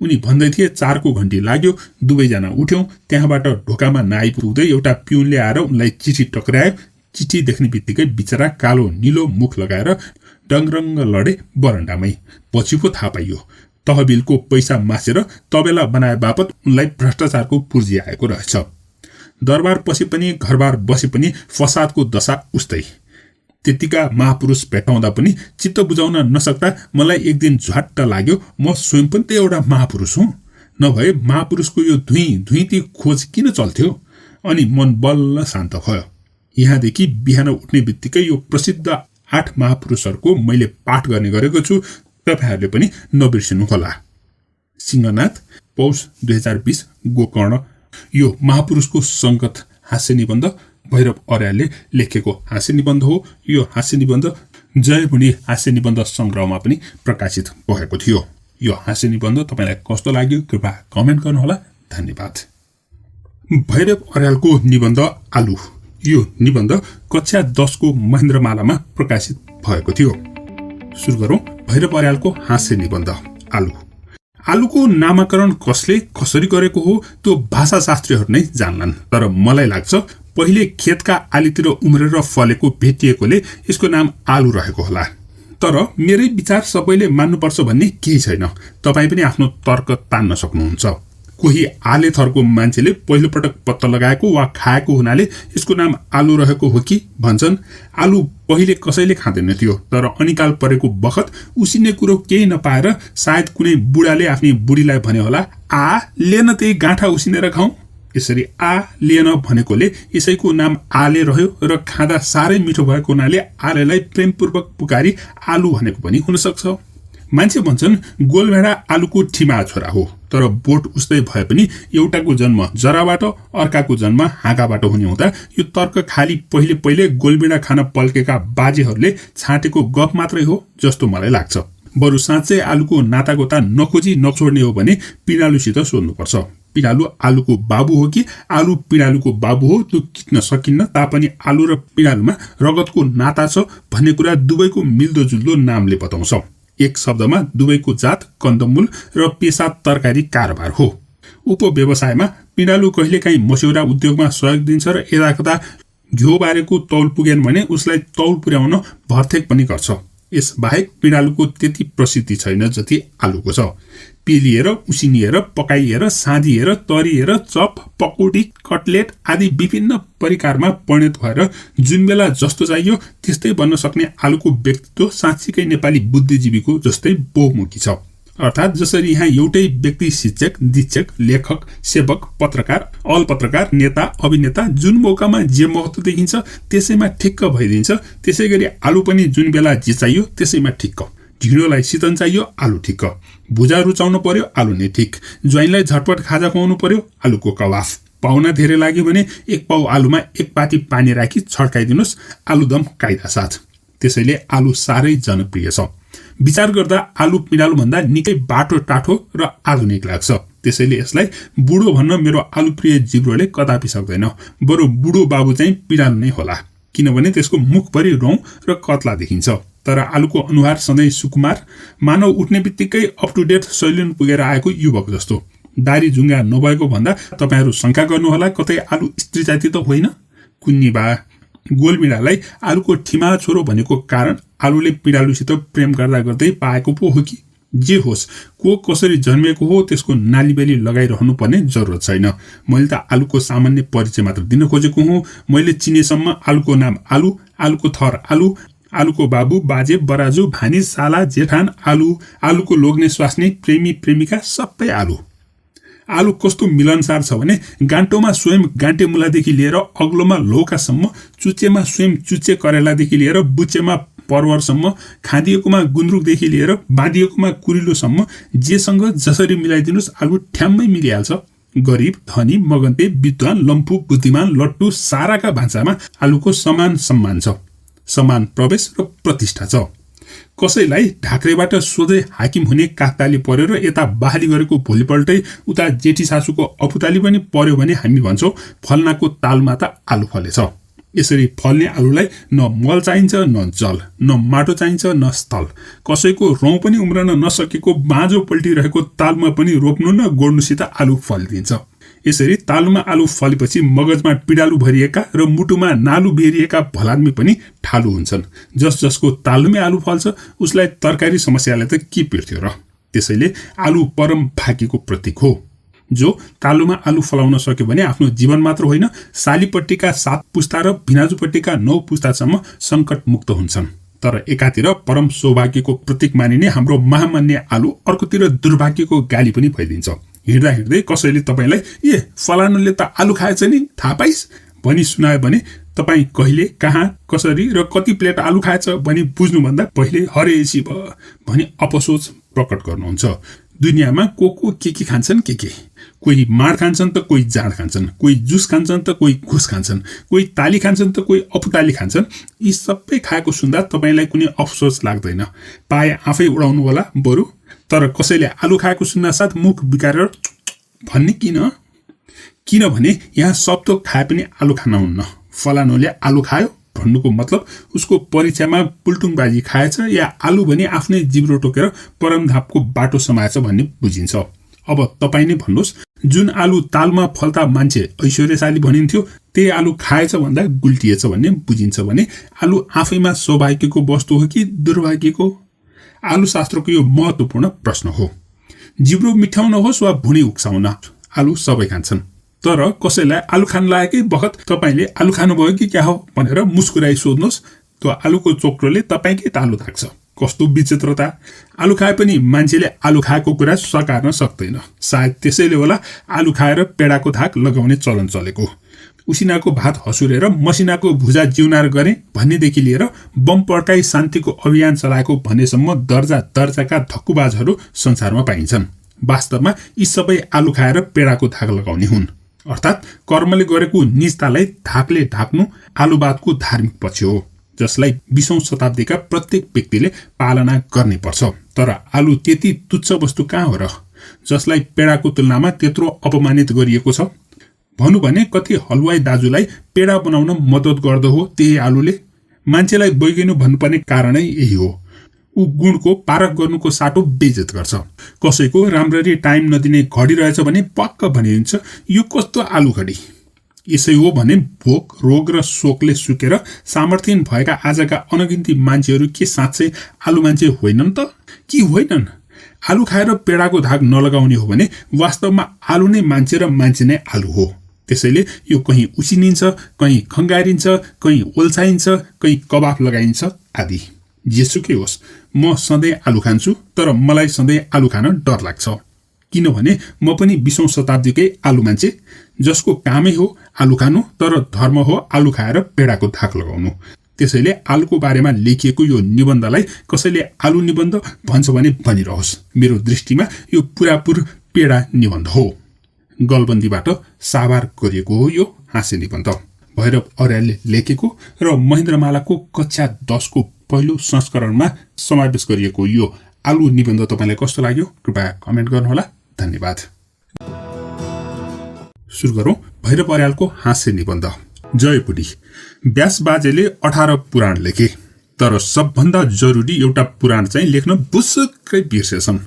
S1: उनी भन्दै थिए। 4 को घन्टी लाग्यो। दुवैजना उठ्यौं। त्यहाँबाट ढोकामा नआइपुग्दै एउटा पिउनले आएर उनलाई चिठी टक्रायो। चिठी देख्ने बित्तिकै बिचरा कालो निलो मुख लगाएर डङरङ्ग लडे बरन्डामै। पछि पो थाहा पाइयो तहबिलको पैसा मासेर तबेला बनाए बापत उनलाई भ्रष्टाचारको पुर्जी आएको रहेछ। दरबार पछि पनि घरबार बसे पनि फसादको दशा उस्तै। त्यतिका महापुरुष भेटाउँदा पनि चित्त बुझाउन नसक्दा मलाई एक दिन झ्वाट्ट लाग्यो, म स्वयं पनि त एउटा महापुरुष हुँ। नभए महापुरुषको यो धुइँती खोज किन चल्थ्यो? अनि मन बल्ल शान्त भयो। यहाँदेखि बिहान उठ्ने बित्तिकै यो प्रसिद्ध 8 महापुरुषहरूको मैले पाठ गर्ने गरेको छु। तपाईहरुले पनि नबिर्सिनु होला। सिंहनाथ, पौष 2020, गोकर्ण। यो महापुरुषको संगत हास्य निबन्ध भैरव अर्यालले लेखेको हास्य निबन्ध हो। यो हास्य निबन्ध जयभुँडी हास्य निबन्ध संग्रहमा पनि प्रकाशित भएको थियो। यो हास्य निबन्ध तपाईलाई कस्तो लाग्यो कृपया कमेन्ट गर्नुहोला। धन्यवाद। भैरव अर्यालको निबन्ध आलु। यो निबन्ध कक्षा 10 को महेन्द्रमालामा प्रकाशित भएको थियो। सुरु गरौं भैरव अर्यालको हास्य निबन्ध आलु। आलुको नामाकरण कसले कसरी गरेको हो त्यो भाषाशास्त्रीहरू नै जान्लान्। तर मलाई लाग्छ पहिले खेतका आलीतिर उम्रेर फलेको भेटिएकोले यसको नाम आलु रहेको होला। तर मेरै विचार सबैले मान्नुपर्छ भन्ने केही छैन। तपाई पनि आफ्नो तर्क तान्न सक्नुहुन्छ। कोही आले थरको मान्छेले पहिलो पटक पत्ता लगाएको वा खाएको हुनाले यसको नाम आलु रहेको हो कि भन्छन्। आलु पहिले कसैले खाँदैन थियो, तर अनिकाल परेको बखत उसिन्ने कुरो केही नपाएर सायद कुनै बुढाले आफ्नी बुढीलाई भने होला, आ लिएन त्यही गाँठा उसिनेर खाऊ। यसरी आ लिएन भनेकोले यसैको नाम आले रह्यो र खाँदा साह्रै मिठो भएको हुनाले आलेलाई प्रेमपूर्वक पुकारी आलु भनेको पनि हुन सक्छ। मान्छे भन्छन् गोलभेडा आलुको ठिमा छोरा हो, तर बोट उस्तै भए पनि एउटाको जन्म जराबाट अर्काको जन्म हाँगाबाट हुने हुँदा यो तर्क खाली पहिले गोलभेडा खान पल्केका बाजेहरूले छाटेको गफ मात्रै हो जस्तो मलाई लाग्छ। बरु साँच्चै आलुको नातागोता नखोजी नछोड्ने हो भने पिँडालुसित सोध्नुपर्छ। पिँडालु आलुको बाबु हो कि आलु पिँडालुको बाबु हो त्यो किट्न सकिन्न, तापनि आलु र पिँडालुमा रगतको नाता छ भन्ने कुरा दुवैको मिल्दोजुल्दो नामले बताउँछ। एक शब्दमा दुवैको जात कन्दमूल र पेसा तरकारी कारोबार हो। उपव्यवसायमा पिँडालु कहिलेकाहीँ मस्यौरा उद्योगमा सहयोग दिन्छ र यदाकदा घिउ बारेको तौल पुगेन भने उसलाई तौल पुर्याउन भर्तेक पनि गर्छ। यसबाहेक पिँडालुको त्यति प्रसिद्धि छैन जति आलुको छ। पेलिएर, उसिनिएर, पकाइएर, साँधिएर, तरिएर, चप, पकौडी, कटलेट आदि विभिन्न परिकारमा परिणत भएर जुन बेला जस्तो चाहियो त्यस्तै बन्न सक्ने आलुको व्यक्तित्व साँच्चीकै नेपाली बुद्धिजीवीको जस्तै बहुमुखी छ। अर्थात् जसरी यहाँ एउटै व्यक्ति शिक्षक, दीक्षक, लेखक, सेवक, पत्रकार, अलपत्रकार, नेता, अभिनेता जुन मौकामा जे महत्त्व देखिन्छ त्यसैमा ठिक्क भइदिन्छ, त्यसै गरी आलु पनि जुन बेला जे चाहियो त्यसैमा ठिक्क। ढिँडोलाई शीतन चाहियो, आलु ठिक्क। भुजा रुचाउनु पर्यो, आलु नै ठिक। ज्वाइँलाई झटपट खाजा खुवाउनु पर्यो, आलुको कबाफ। पाहुना धेरै लाग्यो भने एक पाउ आलुमा एक पाटी पानी राखी छड्काइदिनुहोस्, आलुदम कायदा साथ। त्यसैले आलु साह्रै जनप्रिय छ। विचार गर्दा आलु पिँडालु भन्दा निकै बाटो टाठो र आधुनिक लाग्छ। त्यसैले यसलाई बुढो भन्न मेरो आलुप्रिय जिब्रोले कदापि सक्दैन। बरु बुढो बाबु चाहिँ पिँडालु नै होला, किनभने त्यसको मुखभरि रौँ र कत्ला देखिन्छ। तर आलुको अनुहार सधैँ सुकुमार, मानव उठ्ने बित्तिकै अप टु डेट सैलुन पुगेर आएको युवक जस्तो। दारी जुङ्गा नभएको भन्दा तपाईहरू शङ्का गर्नुहोला कतै आलु स्त्री जाति त होइन। कुन्नी बा गोलमिडालाई आलुको ठिमा छोरो भनेको कारण आलुले पिँडालुसित प्रेम गर्दा गर्दै पाएको पो हो कि? जे होस्, को कसरी जन्मेको हो त्यसको नालीबेली लगाइरहनु पर्ने जरुरत छैन। मैले त आलुको सामान्य परिचय मात्र दिन खोजेको हुँ। मैले चिनेसम्म आलुको नाम आलु, आलुको थर आलु, आलुको बाबु, बाजे, बराजु, भानी, साला, जेठान आलु, आलुको लोग्ने स्वास्नी, प्रेमी प्रेमिका सबै आलु। आलु कस्तो मिलनसार छ भने गान्टोमा स्वयं गान्टे मुलादेखि लिएर अग्लोमा लौकासम्म, चुच्चेमा स्वयं चुच्चे करेलादेखि लिएर बुच्चेमा परवरसम्म, खाँदिएकोमा गुन्द्रुकदेखि लिएर बाँधिएकोमा कुरिलोसम्म जेसँग जसरी मिलाइदिनुहोस् आलु ठ्याम्मै मिलिहाल्छ। गरिब, धनी, मगन्ते, विद्वान, लम्फु, बुद्धिमान, लट्टु साराका भान्सामा आलुको समान सम्मान छ, समान प्रवेश र प्रतिष्ठा छ। कसैलाई ढाक्रेबाट सोझै हाकिम हुने काकताली पर्यो र यता बहाली गरेको भोलिपल्टै उता जेठी सासूको अपुताली पनि पर्यो भने हामी भन्छौँ फल्नाको तालमा त आलु फलेछ। यसरी फल्ने आलुलाई न मल चाहिन्छ, न जल, न माटो चाहिन्छ, न स्थल। कसैको रौँ पनि उम्रन नसकेको बाँझो पल्टिरहेको तालमा पनि रोप्नु न गोड्नुसित आलु फलिदिन्छ। यसरी तालुमा आलु फलेपछि मगजमा पिँडालु भरिएका र मुटुमा नालु बेरिएका भलादमी पनि ठालु हुन्छन्। जसको तालुमै आलु फल्छ उसलाई तरकारी समस्याले त के पिर्थ्यो र? त्यसैले आलु परम भाग्यको प्रतीक हो। जो तालुमा आलु फलाउन सक्यो भने आफ्नो जीवन मात्र होइन, सालीपट्टिका 7 पुस्ता र भिनाजुपट्टिका 9 पुस्तासम्म सङ्कट मुक्त हुन्छन्। तर एकातिर परम सौभाग्यको प्रतीक मानिने हाम्रो महामान्य आलु अर्कोतिर दुर्भाग्यको गाली पनि भइदिन्छ। हिँड्दा हिँड्दै कसैले तपाईँलाई ए फलानुले त आलु खाएछ नि थाहा पाइस् भनी सुनायो भने तपाईँ कहिले, कहाँ, कसरी र कति प्लेट आलु खाएछ भनी बुझ्नुभन्दा पहिले हरे शिव भनी अपसोच प्रकट गर्नुहुन्छ। दुनियाँमा को के खान्छन् के कोही माड खान्छन् त कोही जाँड खान्छन्, कोही जुस खान्छन् त कोही घुस खान्छन्, कोही ताली खान्छन् त कोही अपुताली खान्छन्। यी सबै खाएको सुन्दा तपाईँलाई कुनै अफसोस लाग्दैन, पाए आफै उडाउनु होला बरु। तर कसैले आलु खाएको सुन्नासाथ मुख बिगारेर भन्ने किनभने यहाँ सब थोक खाए पनि आलु खान हुन्न। फलानुले आलु खायो भन्नुको मतलब उसको परीक्षामा पुल्टुङबाजी खाएछ या आलु भने आफ्नै जिब्रो टोकेर परमधापको बाटो समाएछ भन्ने बुझिन्छ। अब तपाईँ नै भन्नुहोस्, जुन आलु तालमा फल्दा मान्छे ऐश्वर्यशाली भनिन्थ्यो त्यही आलु खाएछ भन्दा गुल्टिएछ भन्ने बुझिन्छ भने आलु आफैमा सौभाग्यको वस्तु हो कि दुर्भाग्यको? आलु शास्त्रको यो महत्त्वपूर्ण प्रश्न हो। जिब्रो मिठाउन होस् वा भुँडी उक्साउन, आलु सबै खान्छन्। तर कसैलाई आलु खान लागेकै बखत तपाईँले आलु खानुभयो कि क्या हो भनेर मुस्कुराई सोध्नुहोस्, त्यो आलुको चोक्रोले तपाईँकै तालु थाक्छ। कस्तो विचित्रता! आलु खाए पनि मान्छेले आलु खाएको कुरा सकार्न सक्दैन। सायद त्यसैले होला आलु खाएर पेडाको थाक लगाउने चलन चलेको। उसिनाको भात हसुरेर मसिनाको भुजा जिउनार गरे भन्नेदेखि लिएर बम पड्काई शान्तिको अभियान चलाएको भन्नेसम्म दर्जाका धक्कुबाजहरू संसारमा पाइन्छन्। वास्तवमा यी सबै आलु खाएर पेडाको थाक लगाउने हुन्। अर्थात् कर्मले गरेको निजतालाई धाकले ढाक्नु आलुवादको धार्मिक पक्ष हो। जसलाई 20औं शताब्दीका प्रत्येक व्यक्तिले पालना गर्नै पर्छ। तर आलु त्यति तुच्छ वस्तु कहाँ हो र, जसलाई पेडाको तुलनामा त्यत्रो अपमानित गरिएको छ? भनौँ भने कति हलवाई दाजुलाई पेडा बनाउन मद्दत गर्दो हो त्यही आलुले। मान्छेलाई वैज्ञानिक भन्नुपर्ने कारणै यही हो। ऊ गुणको पारख गर्नुको साटो बेइज्जत गर्छ। कसैको राम्ररी टाइम नदिने घडी रहेछ भने पक्क भनिदिन्छ यो कस्तो आलु घडी। यसै हो भने भोक, रोग र शोकले सुकेर सामर्थ्यहीन भएका आजका अनगिन्ती मान्छेहरू के साँच्चै आलु मान्छे होइनन् त? कि होइनन्? आलु खाएर पेडाको धाग नलगाउने हो भने वास्तवमा आलु नै मान्छे र मान्छे नै आलु हो। त्यसैले यो कहीँ उसिनिन्छ, कहीँ खङ्गारिन्छ, कहीँ ओल्छाइन्छ, कहीँ कबाब लगाइन्छ आदि। जेसुकै होस्, म सधैँ आलु खान्छु, तर मलाई सधैँ आलु खान डर लाग्छ। किनभने म पनि 20औं शताब्दीकै आलु मान्छे, जसको कामै हो आलु खानु, तर धर्म हो आलु खाएर पेडाको धाक लगाउनु। त्यसैले आलुको बारेमा लेखिएको यो निबन्धलाई कसैले आलु निबन्ध भन्छ भने भनिरहोस्। मेरो दृष्टिमा यो पुरापुर पेडा निबन्ध हो। गलबन्दीबाट साभार गरिएको हो यो हाँस्य निबन्ध। भैरव अर्यालले लेखेको र महेन्द्रमालाको कक्षा 10 को पहिलो संस्करणमा समावेश गरिएको यो आलु निबन्ध तपाईलाई कस्तो लाग्यो? कृपया कमेन्ट गर्नुहोला। धन्यवाद। सुरु गरौं भैरव अर्यालको हाँस्य निबन्ध। जय बुढी। व्यास बाजेले 18 पुराण लेखे, तर सबभन्दा जरुरी एउटा पुराण चाहिँ लेख्न बुसुक्कै बिर्सेछन्।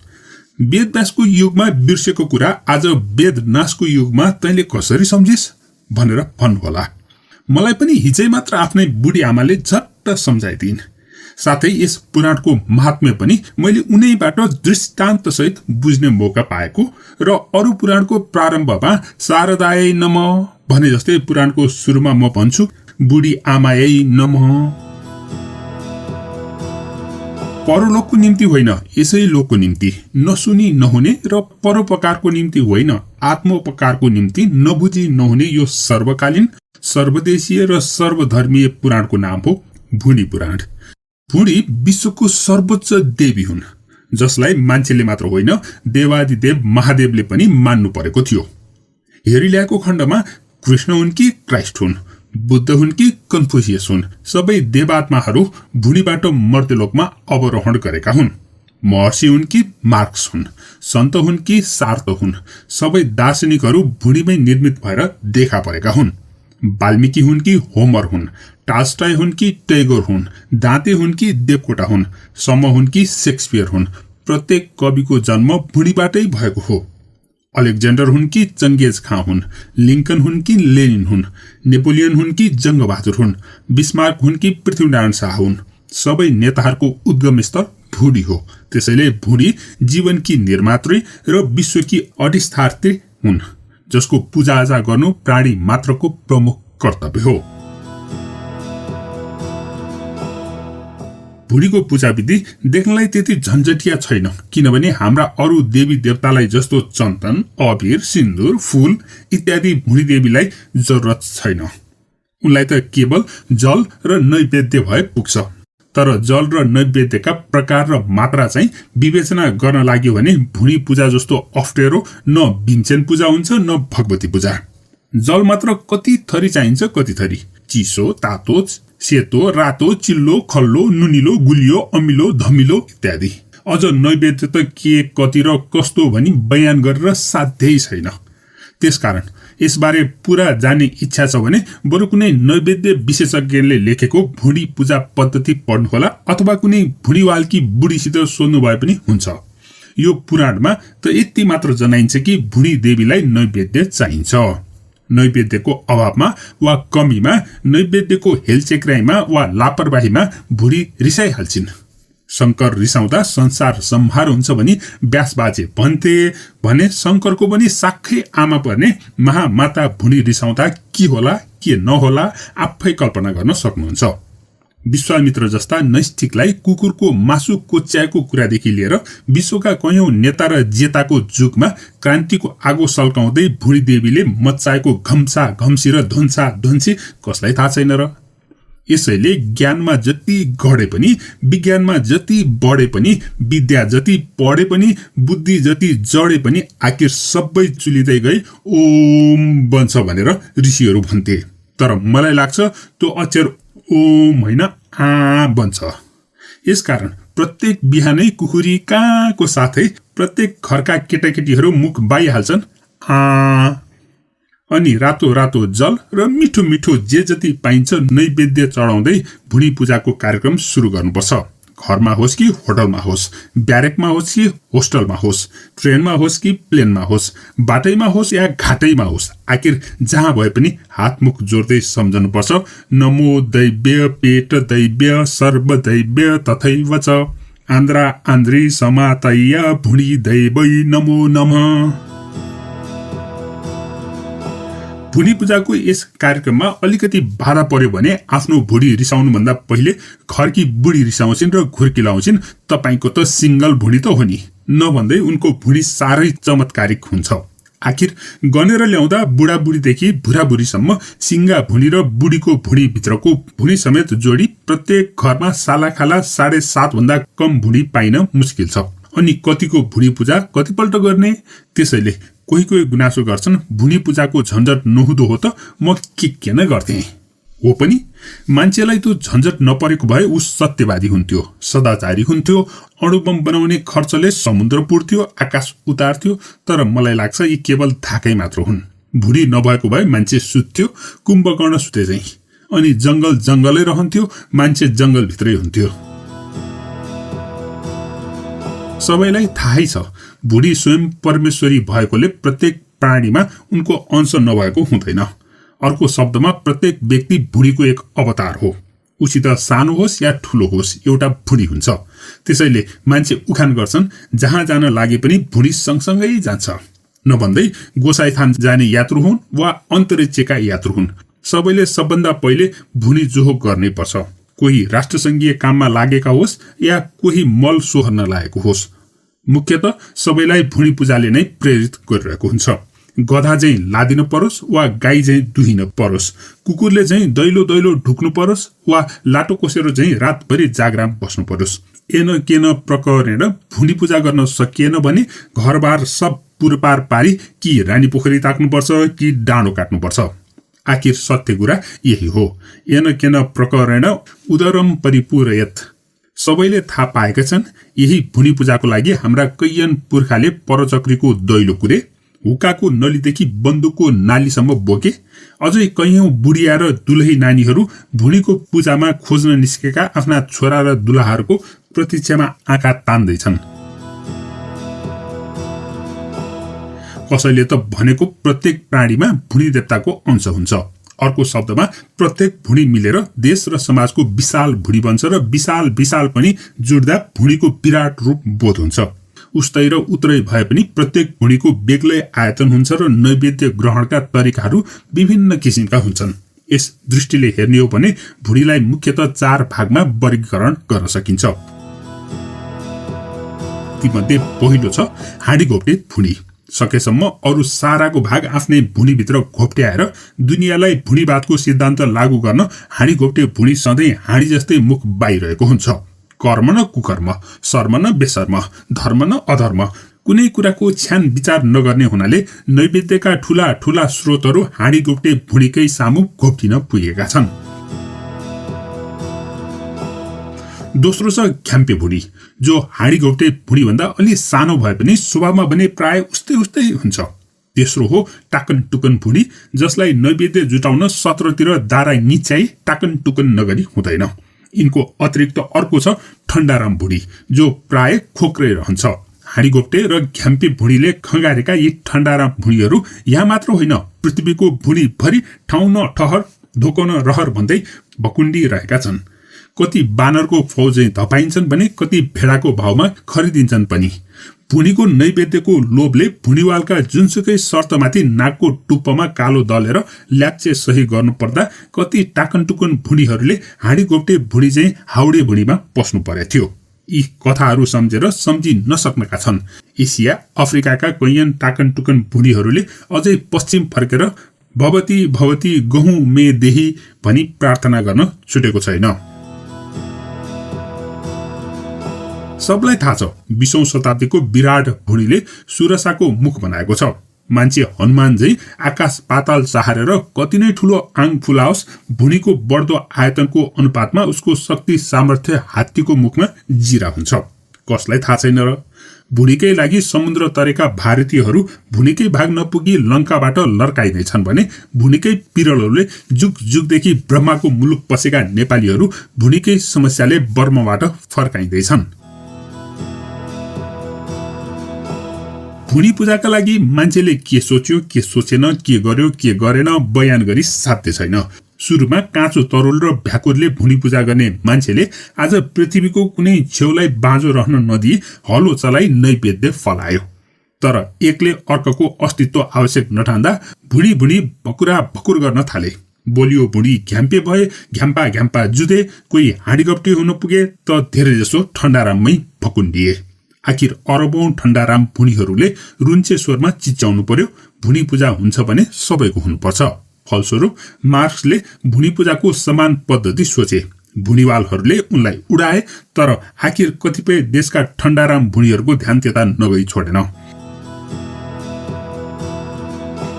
S1: वेद व्यासको युगमा बिर्सेको कुरा आज वेद नाशको युगमा तैँले कसरी सम्झिस् भनेर भन्नुहोला। मलाई पनि हिजै मात्र आफ्नै बुढी आमाले झट्ट सम्झाइदिन्। साथै यस पुराणको महात्म्य पनि मैले उनैबाट दृष्टान्तसहित बुझ्ने मौका पाएको र अरू पुराणको प्रारम्भमा शारदायै नमः भने जस्तै पुराणको सुरुमा म भन्छु बुढी आमायै नमः। परलोकको निम्ति होइन, यसै लोकको निम्ति, नसुनी नहुने र परोपकारको निम्ति होइन, आत्मोपकारको निम्ति नबुझी नहुने यो सर्वकालीन, सर्वदेशीय र सर्वधर्मीय पुराणको नाम हो भुँडी पुराण। भुँडी विश्वको सर्वोच्च देवी हुन्, जसलाई मान्छेले मात्र होइन देवादिदेव महादेवले पनि मान्नु परेको थियो। हेरिल्याएको खण्डमा कृष्ण हुन् कि क्राइस्ट हुन्, बुद्ध हुन् कि कन्फ्युसियस हुन्, सबै देवात्माहरू भुँडीबाट मर्त्यलोकमा अवरोहण गरेका हुन्। महर्षि हुन् कि मार्क्स हुन्, सन्त हुन् कि सार्थ हुन्, सबै दार्शनिकहरू भुँडीमै निर्मित भएर देखा परेका हुन्। वाल्मीकि हुन् कि होमर हुन्, टाल्स्टॉय हुन् कि टैगोर हुन्, दाँते हुन् कि देवकोटा हुन्, सम हुन् कि शेक्सपियर हुन्, प्रत्येक कविको जन्म भुँडीबाटै भएको हो। अलेक्जेन्डर हुन् कि चङ्गेज खाँ हुन्, लिङ्कन हुन् कि लेनिन हुन्, नेपोलियन हुन् कि जङ्गबहादुर हुन्, बिस्मार्क हुन् कि पृथ्वीनारायण शाह हुन्, सबै नेताहरूको उद्गम स्थल भुँडी हो। त्यसैले भुँडी जीवनकी निर्मात्री र विश्वकी अधिष्ठात्री हुन्, जसको पूजाआजा गर्नु प्राणी मात्रको प्रमुख कर्तव्य हो। भुँडीको पूजा विधि देख्नलाई त्यति झन्झटिया छैन, किनभने हाम्रा अरू देवी देवतालाई जस्तो चन्दन, अबिर, सिन्दुर, फूल इत्यादि भुँडी देवीलाई जरुरत छैन। उनलाई त केवल जल र नैवेद्य भए पुग्छ। तर जल र नैवेद्यका प्रकार र मात्रा चाहिँ विवेचना गर्न लाग्यो भने भुँडी पूजा जस्तो अप्ठ्यारो न भीमसेन पूजा हुन्छ न भगवती पूजा। जल मात्र कति थरी चाहिन्छ, कति थरी, चिसो, तातो, सेतो, रातो, चिल्लो, खल्लो, नुनिलो, गुलियो, अमिलो, धमिलो इत्यादि। अझ नैवेद्य त के, कति र कस्तो भनी बयान गरेर साध्यै छैन। त्यसकारण यसबारे पुरा जान्ने इच्छा छ भने बरु कुनै नैवेद्य विशेषज्ञले लेखेको भुँडी पूजा पद्धति पढ्नुहोला, अथवा कुनै भुँडीवालकी बुढीसित सोध्नु भए पनि हुन्छ। यो पुराणमा त यति मात्र जनाइन्छ कि भुँडी देवीलाई नैवेद्य चाहिन्छ। नैवेद्यको अभावमा वा कमीमा, नैवेद्यको हेलचेक्राइमा वा लापरवाहीमा भुँडी रिसाइहाल्छिन्। शंकर रिसाउँदा संसार सम्हार हुन्छ भनी व्यास बाजे भन्थे भने शंकरको पनि साक्खै आमा पर्ने महामाता भुँडी रिसाउँदा के होला के नहोला आफै कल्पना गर्न सक्नुहुन्छ। विश्वामित्र जस्ता नैष्ठिकलाई कुकुरको मासु कोच्याएको कुरादेखि लिएर विश्वका कयौं नेता र जेताको जुगमा क्रान्तिको आगो सल्काउँदै भुँडी देवीले मच्चाएको घम्सा घम्सी र ध्वंसा ध्वंसी कसलाई थाहा छैन र। यसैले ज्ञानमा जति गढे पनि, विज्ञानमा जति बढे पनि, विद्या जति पढे पनि, बुद्धि जति जडे पनि आखिर सबै चुलिँदै गई ओम बन्छ भनेर ऋषिहरू भन्थे। तर मलाई लाग्छ त्यो अक्षर ओम होइन बन्छ। यसकारण प्रत्येक बिहानै कुकुरी काँको साथै प्रत्येक घरका केटाकेटीहरू मुख बाइहाल्छन् अनि रातो रातो जल र मिठो मिठो जे जति पाइन्छ नैवेद्य चढाउँदै भुँडी पूजाको कार्यक्रम सुरु गर्नुपर्छ। घरमा होस् कि होटलमा होस्, ब्यारेकमा होस् कि होस्टलमा होस्, ट्रेनमा होस् कि प्लेनमा होस्, बाटैमा होस् या घाटैमा होस्, आखिर जहाँ भए पनि हात मुख जोड्दै सम्झनुपर्छ नमो दैव्य पेट दैव्य सर्व दैव्य तथैव च आन्द्रा आन्द्री समातय भुँडी दैवै नमो नमः। भुँडी पूजाको यस कार्यक्रममा अलिकति बाधा पर्यो भने आफ्नो भुँडी रिसाउनुभन्दा पहिले घरकी बुढी रिसाउँछिन् र घुर्किलाउँछिन्, तपाईको त सिंगल भुँडी त हो नि, नभन्दै उनको भुँडी साह्रै चमत्कारिक हुन्छ। आखिर गनेर ल्याउँदा बुढाबुढीदेखि बुढाबुढीसम्म सिंगा भुँडी र बुढीको भुँडी भित्रको भुँडी समेत जोडी प्रत्येक घरमा सालाखाला 7.5 भन्दा कम भुँडी पाइन मुस्किल छ। अनि कतिको भुँडी पूजा कतिपल्ट गर्ने? त्यसैले कोही कोही गुनासो गर्छन् भुँडी पूजाको झन्झट नहुँदो हो त म के न गर्थे। हो पनि मान्छेलाई त्यो झन्झट नपरेको भए ऊ सत्यवादी हुन्थ्यो, सदाचारी हुन्थ्यो, अणुबम बनाउने खर्चले समुद्र पुर्थ्यो, आकाश उतार्थ्यो। तर मलाई लाग्छ यी केवल धाकै मात्र हुन्। भुँडी नभएको भए मान्छे सुत्थ्यो, कुम्भकर्ण सुते चाहिँ, अनि जंगल जंगलै रहन्थ्यो, मान्छे जंगलभित्रै हुन्थ्यो। सबैलाई थाहै छ भुँडी स्वयं परमेश्वरी भएकोले प्रत्येक प्राणीमा उनको अंश नभएको हुँदैन। अर्को शब्दमा प्रत्येक व्यक्ति भुँडीको एक अवतार हो। उसित सानो होस् या ठुलो होस् एउटा भुँडी हुन्छ। त्यसैले मान्छे उखान गर्छन् जहाँ जान लागे पनि भुँडी सँगसँगै जान्छ। नभन्दै गोसाईथान जाने यात्रु हुन् वा अन्तरिक्षका यात्रु हुन्, सबैले सबभन्दा पहिले भुँडी जोहो गर्नै पर्छ। कोही राष्ट्रसङ्घीय काममा लागेका होस् या कोही मल सोहर्न लागेको होस्, मुख्यतः सबैलाई भुँडी पूजाले नै प्रेरित गरिरहेको हुन्छ। गधा चाहिँ लादिन परोस् वा गाई चाहिँ दुहिन परोस्, कुकुरले चाहिँ दैलो दैलो ढुक्नु परोस् वा लाटो कोसेर चाहिँ रातभरि जागराम बस्नु परोस्। एन केन प्रकारेण भुँडी पूजा गर्न सकिएन भने घरबार सब पुरपार पारी कि रानी पोखरी ताक्नुपर्छ कि डाँडो काट्नुपर्छ। आखिर सत्य कुरा यही हो। एन केन प्रकारेण उदरम परिपूरयत। सबैले थाहा पाएका छन् यही भुँडी पूजाको लागि हाम्रा कैयन पुर्खाले परचक्रीको दैलो कुरे, हुक्काको नलीदेखि बन्दुकको नालीसम्म बोके। अझै कैयौं बुढिया र दुलही नानीहरू भुँडीको पूजामा खोज्न निस्केका आफ्ना छोरा र दुलाहरूको प्रतीक्षामा आँखा तान्दैछन्। कसैले त भनेको प्रत्येक प्राणीमा भुँडी देवताको अंश हुन्छ। अर्को शब्दमा प्रत्येक भुँडी मिलेर देश र समाजको विशाल भुँडी बन्छ र विशाल विशाल पनि जुड्दा भुँडीको विराट रूप बोध हुन्छ। उस्तै र उत्रै भए पनि प्रत्येक भुँडीको बेग्लै आयतन हुन्छ र नैवेद्य ग्रहणका तरिकाहरू विभिन्न किसिमका हुन्छन्। यस दृष्टिले हेर्ने हो भने भुँडीलाई मुख्यतः 4 भागमा वर्गीकरण गर्न सकिन्छ। तीमध्ये पहिलो छ हाँडी घोप्टे भुँडी। सकेसम्म अरू साराको भाग आफ्नै भुँडीभित्र घोप्ट्याएर दुनियाँलाई भुँडीवादको सिद्धान्त लागू गर्न हाँडी घोप्टे भुँडी सधैँ हाँडी जस्तै मुख बाहिरहेको हुन्छ। कर्म न कुकर्म, शर्म न बेशर्म, धर्म न अधर्म, कुनै कुराको छ्यान विचार नगर्ने हुनाले नैवेद्यका ठूला ठूला स्रोतहरू हाँडी घोप्टे भुँडीकै सामु घोप्टिन पुगेका छन्। दोस्रो छ घ्याम्पे भुँडी, जो हाँडी घोप्टे भुँडी भन्दा अलि सानो भए पनि स्वभावमा भने प्राय उस्तै उस्तै हुन्छ। तेस्रो हो टाकन टुकन भुँडी, जसलाई नैवेद्य जुटाउन सत्रतिर दारा निच्याई टाकन टुकन नगरी हुँदैन। यिनको अतिरिक्त अर्को छ ठण्डाराम भुँडी, जो प्राय खोक्रै रहन्छ। हाँडी घोप्टे र घ्याम्पे भुँडीले खङ्गारेका यी ठण्डाराम भुँडीहरू यहाँ मात्र होइन, पृथ्वीको भुँडी भरि ठाउँ न ठहर धोको न रहर भन्दै भकुण्डी रहेका छन्। कति बानरको फौज धपाइन्छन् भने कति भेडाको भावमा खरिदिन्छन् पनि। भुँडीको नैवेद्यको लोभले भुँडीवालका जुनसुकै शर्तमाथि नाकको टुप्पोमा कालो दलेर ल्याप्चे सही गर्नुपर्दा कति टाकनटुकन भुँडीहरूले हाँडी घोप्टे भुँडी चाहिँ हाउडे भुँडीमा पस्नु परेको थियो। यी कथाहरू सम्झेर सम्झि नसक्नका छन्। एसिया अफ्रिकाका कैयन टाकनटुकन भुँडीहरूले अझै पश्चिम फर्केर भवती भवती गहुँ मे देही भनी प्रार्थना गर्न छुटेको छैन। सबलाई थाहा छ 20औं शताब्दीको विराट भुँडीले सुरसाको मुख बनाएको छ। मान्छे हनुमान झै आकाश पाताल सहारेर कति नै ठूलो आङ फुलाओस्, भुनीको बढ्दो आयतनको अनुपातमा उसको शक्ति सामर्थ्य हात्तीको मुखमा जिरा हुन्छ। कसलाई थाहा छैन र? भुनीकै लागि समुद्र तरेका भारतीयहरू भुनीकै भाग नपुगी लङ्काबाट लर्काइँदैछन् भने भुनीकै पिरलहरूले जुग जुगदेखि ब्रह्माको मुलुक पसेका नेपालीहरू भुनीकै समस्याले बर्माबाट फर्काइँदैछन्। भुनी पूजाका लागि मान्छेले के सोच्यो, के सोचेन, के गर्यो, के गरेन बयान गरी साध्य छैन। सुरुमा काँचो तरुल र भ्याकुरले भुनी पूजा गर्ने मान्छेले आज पृथ्वीको कुनै छेउलाई बाँझो रहन नदिई हलो चलाई नैवेद्य फलायो। तर एकले अर्कोको अस्तित्व आवश्यक नठान्दा भुडी भुडी भकुरा भकुर गर्न थाले। बोलियो भुडी घ्याम्पे भए, घ्याम्पा घ्याम्पा जुधे, कोही हाँडीगप्टी हुन पुगे त धेरै जसो ठण्डाराममै भकुन्डिए। आखिर अरबौं ठण्डाराम भुनीहरूले रुन्चे स्वरमा चिच्याउनु पर्यो, भुनी पूजा हुन्छ भने सबैको हुनुपर्छ। फलस्वरूप मार्क्सले भुनी पूजाको समान पद्धति सोचे। भुनीवालहरूले उनलाई उडाए, तर आखिर कतिपय देशका ठण्डाराम भुनीहरूको ध्यान त्यता नगई छोडेन।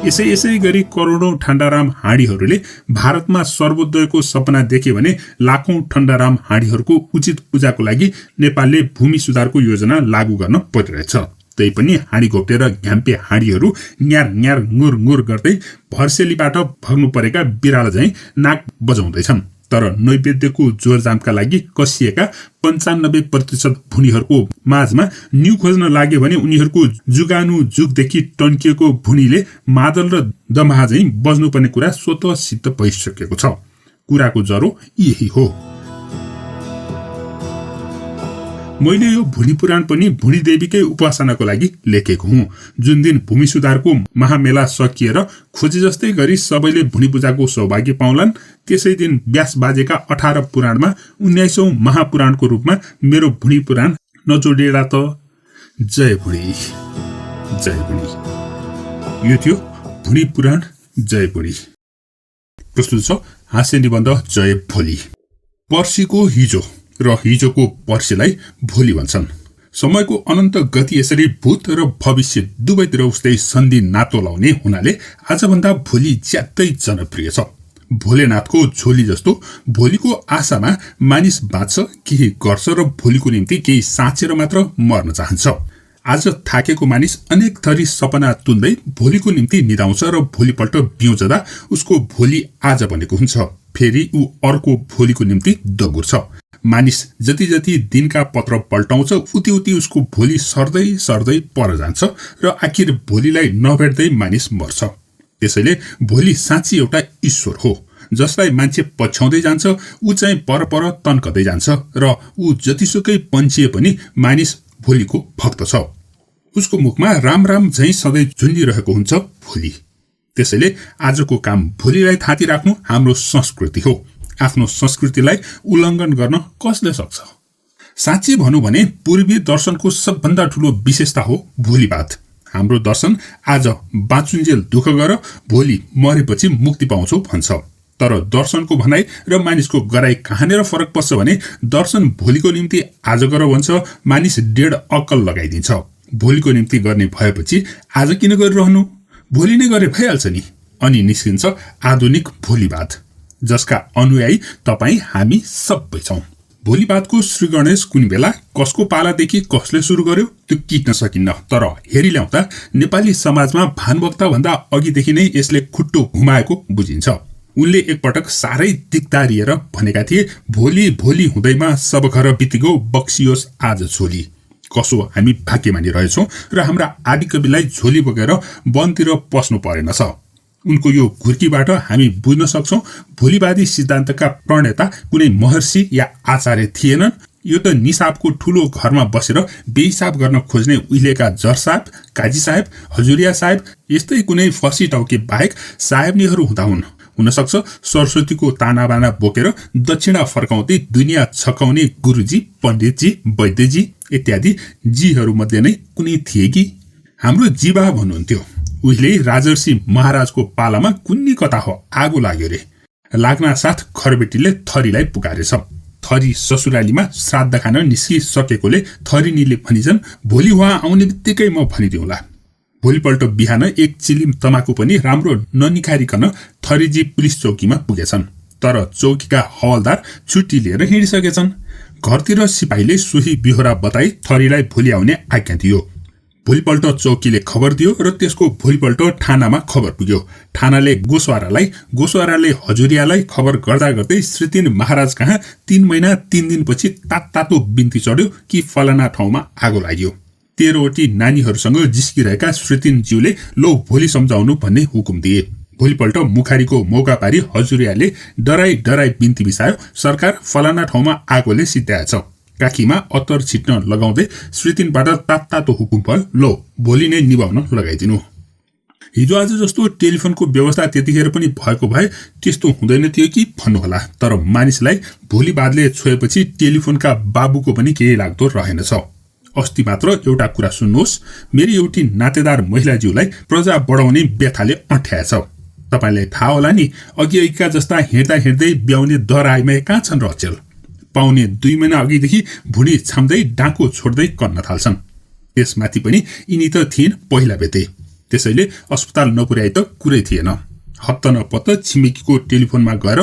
S1: यसै गरी करोडौं ठण्डाराम हाँडीहरूले भारतमा सर्वोदयको सपना देखे भने लाखौं ठण्डाराम हाँडीहरूको उचित पूजाको लागि नेपालले भूमि सुधारको योजना लागू गर्न परिरहेछ। तै पनि हाँडी घोप्टेर घ्याम्पे हाँडीहरू न्यार न्यार ङुर ङुर गर्दै भर्सेलीबाट भग्नु परेका बिरालो झैं नाक बजाउँदैछन्। तर नैवेद्यको जोरजामका लागि कसिएका 95% भुनीहरूको माझमा न्यू खोज्न लाग्यो भने उनीहरूको जुगानु जुगदेखि टन्किएको भुनीले मादल र दमाहा झैं बज्नुपर्ने कुरा स्वतः सिद्ध भइसकेको छ। कुराको जरो यही हो। मैले यो भुनी पुराण पनि भुनी देवीकै उपासनाको लागि लेखेको हुँ। जुन दिन भूमि सुधारको महामेला सकिएर खोजे जस्तै गरी सबैले भुनी पूजाको सौभाग्य पाउलान्, त्यसै दिन व्यास बाजेका 18 पुराणमा 19औं महापुराणको रूपमा मेरो भुनी पुराण नजोडिएला त। जय भुनी, जय भुनी। यो थियो भुनी पुराण जय भुनी। प्रस्तुत छ हास्य निबन्ध जय भोलि। पर्सीको हिजो र हिजोको पर्सीलाई भोलि भन्छन्। समयको अनन्त गति यसरी भूत र भविष्य दुवैतिर उस्तै सन्धि नातो लाउने हुनाले आजभन्दा भोलि ज्यादै जनप्रिय छ। भोलेनाथको झोली जस्तो भोलिको आशामा मानिस बाँच्छ, केही गर्छ र भोलिको निम्ति केही साँचेर मात्र मर्न चाहन्छ। आज थाकेको मानिस अनेक थरी सपना तुन्दै भोलिको निम्ति निदाउँछ र भोलिपल्ट बिउजदा उसको भोलि आज बनेको हुन्छ। फेरि ऊ अर्को भोलिको निम्ति दगुर्छ। मानिस जति जति दिनका पत्र पल्टाउँछ उति उति उसको भोलि सर्दै सर्दै पर जान्छ र आखिर भोलिलाई नभेट्दै मानिस मर्छ। त्यसैले भोलि साँच्ची एउटा ईश्वर हो जसलाई मान्छे पछ्याउँदै जान्छ। ऊ चाहिँ पर पर तन्कदै जान्छ र ऊ जतिसुकै पन्छिए पनि मानिस भोलिको भक्त छ। उसको मुखमा राम राम झैं सधैँ झुन्डिरहेको हुन्छ भोलि। त्यसैले आजको काम भोलिलाई थाती राख्नु हाम्रो संस्कृति हो। आफ्नो संस्कृतिलाई उल्लङ्घन गर्न कसले सक्छ? साँच्चै भनौं भने पूर्वी दर्शनको सबभन्दा ठूलो विशेषता हो भोलिवाद। हाम्रो दर्शन आज बाँचुन्जेल दुःख गर, भोलि मरेपछि मुक्ति पाउँछौ भन्छ। तर दर्शनको भनाइ र मानिसको गराइ कहाँनिर फरक पर्छ भने दर्शन भोलिको निम्ति आज गर भन्छ, मानिस डेढ अक्कल लगाइदिन्छ। भोलिको निम्ति गर्ने भएपछि आज किन गरिरहनु, भोलि नै गरे भइहाल्छ नि। अनि निस्किन्छ आधुनिक भोलिवाद जसका अनुयायी तपाईँ हामी सबै छौं। भोलिवादको श्री गणेश कुन बेला कसको पालादेखि कसले सुरु गर्यो त्यो किट्न सकिन्न। तर हेरी ल्याउँदा नेपाली समाजमा भानुभक्ता भन्दा अघिदेखि नै यसले खुट्टो घुमाएको बुझिन्छ। उनले एकपटक साह्रै दिक्दारिएर भनेका थिए, भोलि भोलि हुँदैमा सब घर बितिगो बक्सियोस् आज झोली। कसो हामी भाग्यमानी रहेछौं र हाम्रा आदिकविलाई झोली बोकेर वनतिर पस्नु परेनछ। उनको यो घुर्कीबाट हामी बुझ्न सक्छौं भोलिवादी सिद्धान्तका प्रणेता कुनै महर्षि या आचार्य थिएनन्। यो त निसाबको ठूलो घरमा बसेर बेहिसाब गर्न खोज्ने उहिलेका जर साहेब, काजी साहेब, हजुरिया साहेब यस्तै कुनै फसी टाउके बाहेक साहेबनीहरू हुँदा हुन सक्छ सरस्वतीको तानाबाना बोकेर दक्षिणा फर्काउँदै दुनियाँ छकाउने गुरुजी, पण्डितजी, वैद्यजी इत्यादि जीहरू मध्ये नै कुनै थिए कि? हाम्रो जीवा भन्नुहुन्थ्यो, उहिले राजर्षि महाराजको पालामा कुन्नी कता हो आगो लाग्यो रे। लाग्ना साथ खरबेटीले थरीलाई पुकारेछ। थरी ससुरालीमा श्राद्ध खान निस्किसकेकोले थरीनीले भनिन्छन्, भोलि उहाँ आउने बित्तिकै म भनिदिउँला। भोलिपल्ट बिहान एक चिलिम तमाकु पनि राम्रो ननिखारिकन थरीजी पुलिस चौकीमा पुगेछन्। तर चौकीका हवलदार छुट्टी लिएर हिँडिसकेछन्। घरतिर सिपाहीले सोही बिहोरा बताई थरीलाई भोलि आउने आज्ञा दियो। भोलिपल्ट चौकीले खबर दियो र त्यसको भोलिपल्ट थानामा खबर पुग्यो। थानाले गोसवाराले हजुरियालाई खबर गर्दा गर्दै श्रीतिन महाराज कहाँ 3 महिना 3 दिनपछि तातो बिन्ती चढ्यो कि फलाना ठाउँमा आगो लाग्यो। 13वटी नानीहरूसँग जिस्किरहेका श्रीतिनज्यूले लो भोलि सम्झाउनु भन्ने हुकुम दिए। भोलिपल्ट मुखारीको मौका पारी हजुरियाले डराई बिन्ती बिसायो। सरकार फलाना ठाउँमा आगोले सिद्ध्याएछ। काखीमा अत्तर छिट्न लगाउँदै श्रीतिनबाट तातो हुकुम भयो, लो भोलि नै निभाउन लगाइदिनु। हिजो आज जस्तो टेलिफोनको व्यवस्था त्यतिखेर पनि भएको भए त्यस्तो हुँदैन थियो कि भन्नुहोला। तर मानिसलाई भोलि बादले छोएपछि टेलिफोनका बाबुको पनि केही लाग्दो रहेनछ। अस्ति मात्र एउटा कुरा सुन्नुहोस्, मेरी एउटी नातेदार महिलाज्यूलाई प्रजा बढाउने व्यथाले अँठ्याएछ। तपाईलाई थाहा होला नि, अघिका जस्ता हिँड्दै ब्याउने दराईमा कहाँ छन् र अचेल। पाउने 2 महिना अघिदेखि भुँडी छाम्दै डाँको छोड्दै कन्न थाल्छन्। त्यसमाथि पनि यिनी त थिइन् पहिला बेते, त्यसैले अस्पताल नपुर्याए त कुरै थिएन। हत्त नपत्त छिमेकीको टेलिफोनमा गएर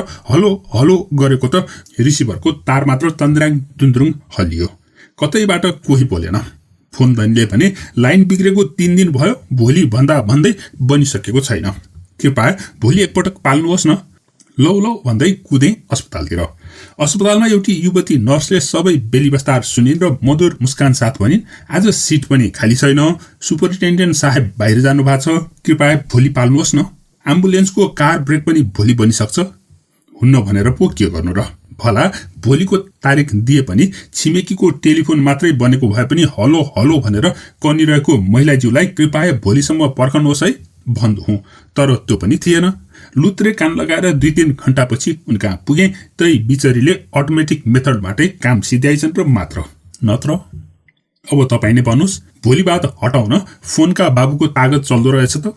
S1: हलो गरेको त रिसिभरको तार मात्र तन्द्राङ दुन्द्रुङ हल्लियो। कतैबाट कोही बोलेन। फोन धनीले भने लाइन बिग्रेको 3 दिन भयो, भोलि भन्दै बनिसकेको छैन। कृपया भोलि एकपटक पाल्नुहोस् न। लौ भन्दै कुदे अस्पतालतिर। अस्पतालमा एउटी युवती नर्सले सबै बेलीबस्तार सुनिन् र मधुर मुस्कान साथ भनिन्, आज सिट पनि खाली छैन, सुपरिन्टेन्डेन्ट साहेब बाहिर जानु भएको छ, कृपया भोलि पाल्नुहोस् न। एम्बुलेन्सको कार ब्रेक पनि भोलि बनिसक्छ। हुन्न भनेर पो के गर्नु र। भला भोलिको तारिख दिए पनि छिमेकीको टेलिफोन मात्रै बनेको भए पनि हलो भनेर कनिरहेको महिलाज्यूलाई कृपया भोलिसम्म पर्खनुहोस् है भन्नु, तर त्यो पनि थिएन। लुत्रे कान लगाएर 2-3 घण्टापछि उनका पुगे। तै बिचरीले अटोमेटिक मेथडबाटै काम सिध्याइछन् र मात्र। नत्र अब तपाईँ नै भन्नुहोस्, भोलि बाद हटाउन फोनका बाबुको तागत चल्दो रहेछ त।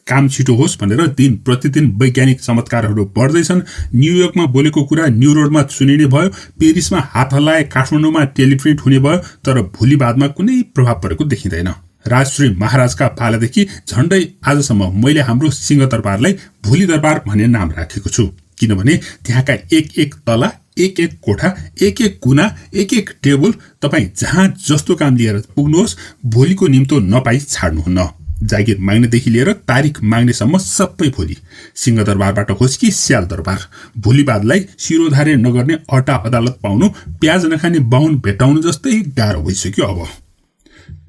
S1: काम छिटो होस् भनेर दिन प्रतिदिन वैज्ञानिक चमत्कारहरू बढ्दैछन्। न्युयोर्कमा बोलेको कुरा न्यू रोडमा सुनिने भयो, पेरिसमा हात हल्लाए काठमाडौँमा टेलिप्रिन्ट हुने भयो, तर भोलि बादमा कुनै प्रभाव परेको देखिँदैन। राजश्री महाराजका पालादेखि झण्डै आजसम्म मैले हाम्रो सिंहदरबारलाई भोलि दरबार भन्ने नाम राखेको छु, किनभने त्यहाँका एक तला, एक कोठा, एक कुना, एक टेबल, तपाईँ जहाँ जस्तो काम लिएर पुग्नुहोस्, भोलिको निम्तो नपाई छाड्नुहुन्न। जागिर माग्नेदेखि लिएर तारिख माग्नेसम्म सबै भोलि। सिंहदरबारबाट होस् कि स्याल दरबार, भोलि बादलाई शिरोधार्य नगर्ने अड्डा अदालत पाउनु प्याज नखाने बाहुन भेटाउनु जस्तै गाह्रो भइसक्यो। अब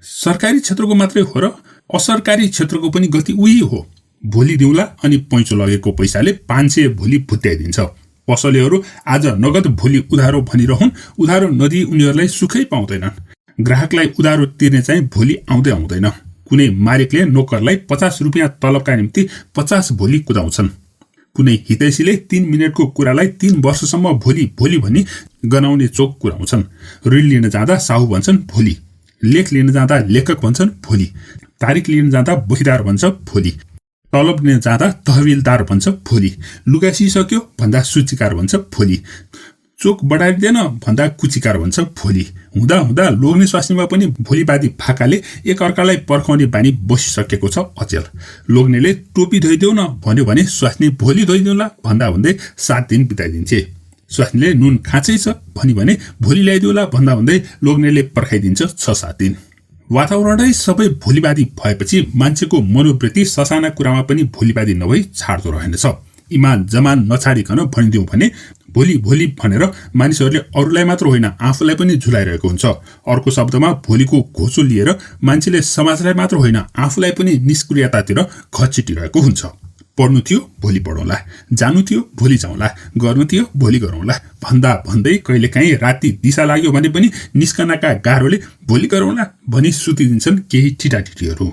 S1: सरकारी क्षेत्रको मात्रै हो र असरकारी क्षेत्रको पनि गति उही हो। भोलि दिउँला अनि पैँचो लगेको पैसाले 500 भोलि भुत्याइदिन्छ। पसलेहरू आज नगद भोलि उधारो भनिरहन्, उधारो नदिई उनीहरूलाई सुखै पाउँदैनन्। ग्राहकलाई उधारो तिर्ने चाहिँ भोलि आउँदैन। कुनै मालिकले नोकरलाई 50 रुपियाँ तलबका निम्ति 50 भोलि कुदाउँछन्। कुनै हितैषीले 3 मिनटको कुरालाई 3 वर्षसम्म भोलि भनी गनाउने चोक कुराउँछन्। ऋण लिन जाँदा साहु भन्छन् भोलि, लेख लिन जाँदा लेखक भन्छन् भोलि, तारिख लिन जाँदा बहिदार भन्छ भोलि, तलब लिन जाँदा तहविलदार भन्छ भोलि, लुगा सिसक्यो भन्दा सूचीकार भन्छ भोलि, चोक बढाइदिएन भन्दा कुचिकार भन्छ भोलि। हुँदा लोग्ने स्वास्नीमा पनि भोलिवादी भाकाले एक अर्कालाई पर्खाउने बानी बसिसकेको छ अचेल। लोग्नेले टोपी धोइदेऊ न भन्यो भने स्वास्नी भोलि धोइदेऊला भन्दै 7 दिन बिताइदिन्छे। स्वास्नीले नुन खाँचै छ भनी भने भोलि ल्याइदेऊला भन्दै लोग्नेले पर्खाइदिन्छ 6-7 दिन। वातावरणै सबै भोलिवादी भएपछि मान्छेको मनोवृत्ति ससाना कुरामा पनि भोलिवादी नभई छाड्दो रहेनछ। इमान जमान नछाडिकन भनिदिउँ भने भोलि भनेर मानिसहरूले अरूलाई मात्र होइन आफूलाई पनि झुलाइरहेको हुन्छ। अर्को शब्दमा भोलिको घोचो लिएर मान्छेले समाजलाई मात्र होइन आफूलाई पनि निष्क्रियतातिर खचिटिरहेको हुन्छ। पढ्नु थियो भोलि पढौँला, जानु थियो भोलि जाउँला, गर्नु थियो भोलि गरौँला भन्दै कहिलेकाहीँ राति दिशा लाग्यो भने पनि निस्कनका गाह्रोले भोलि गरौँला भनी सुतिदिन्छन् केही ठिटाठिटीहरू।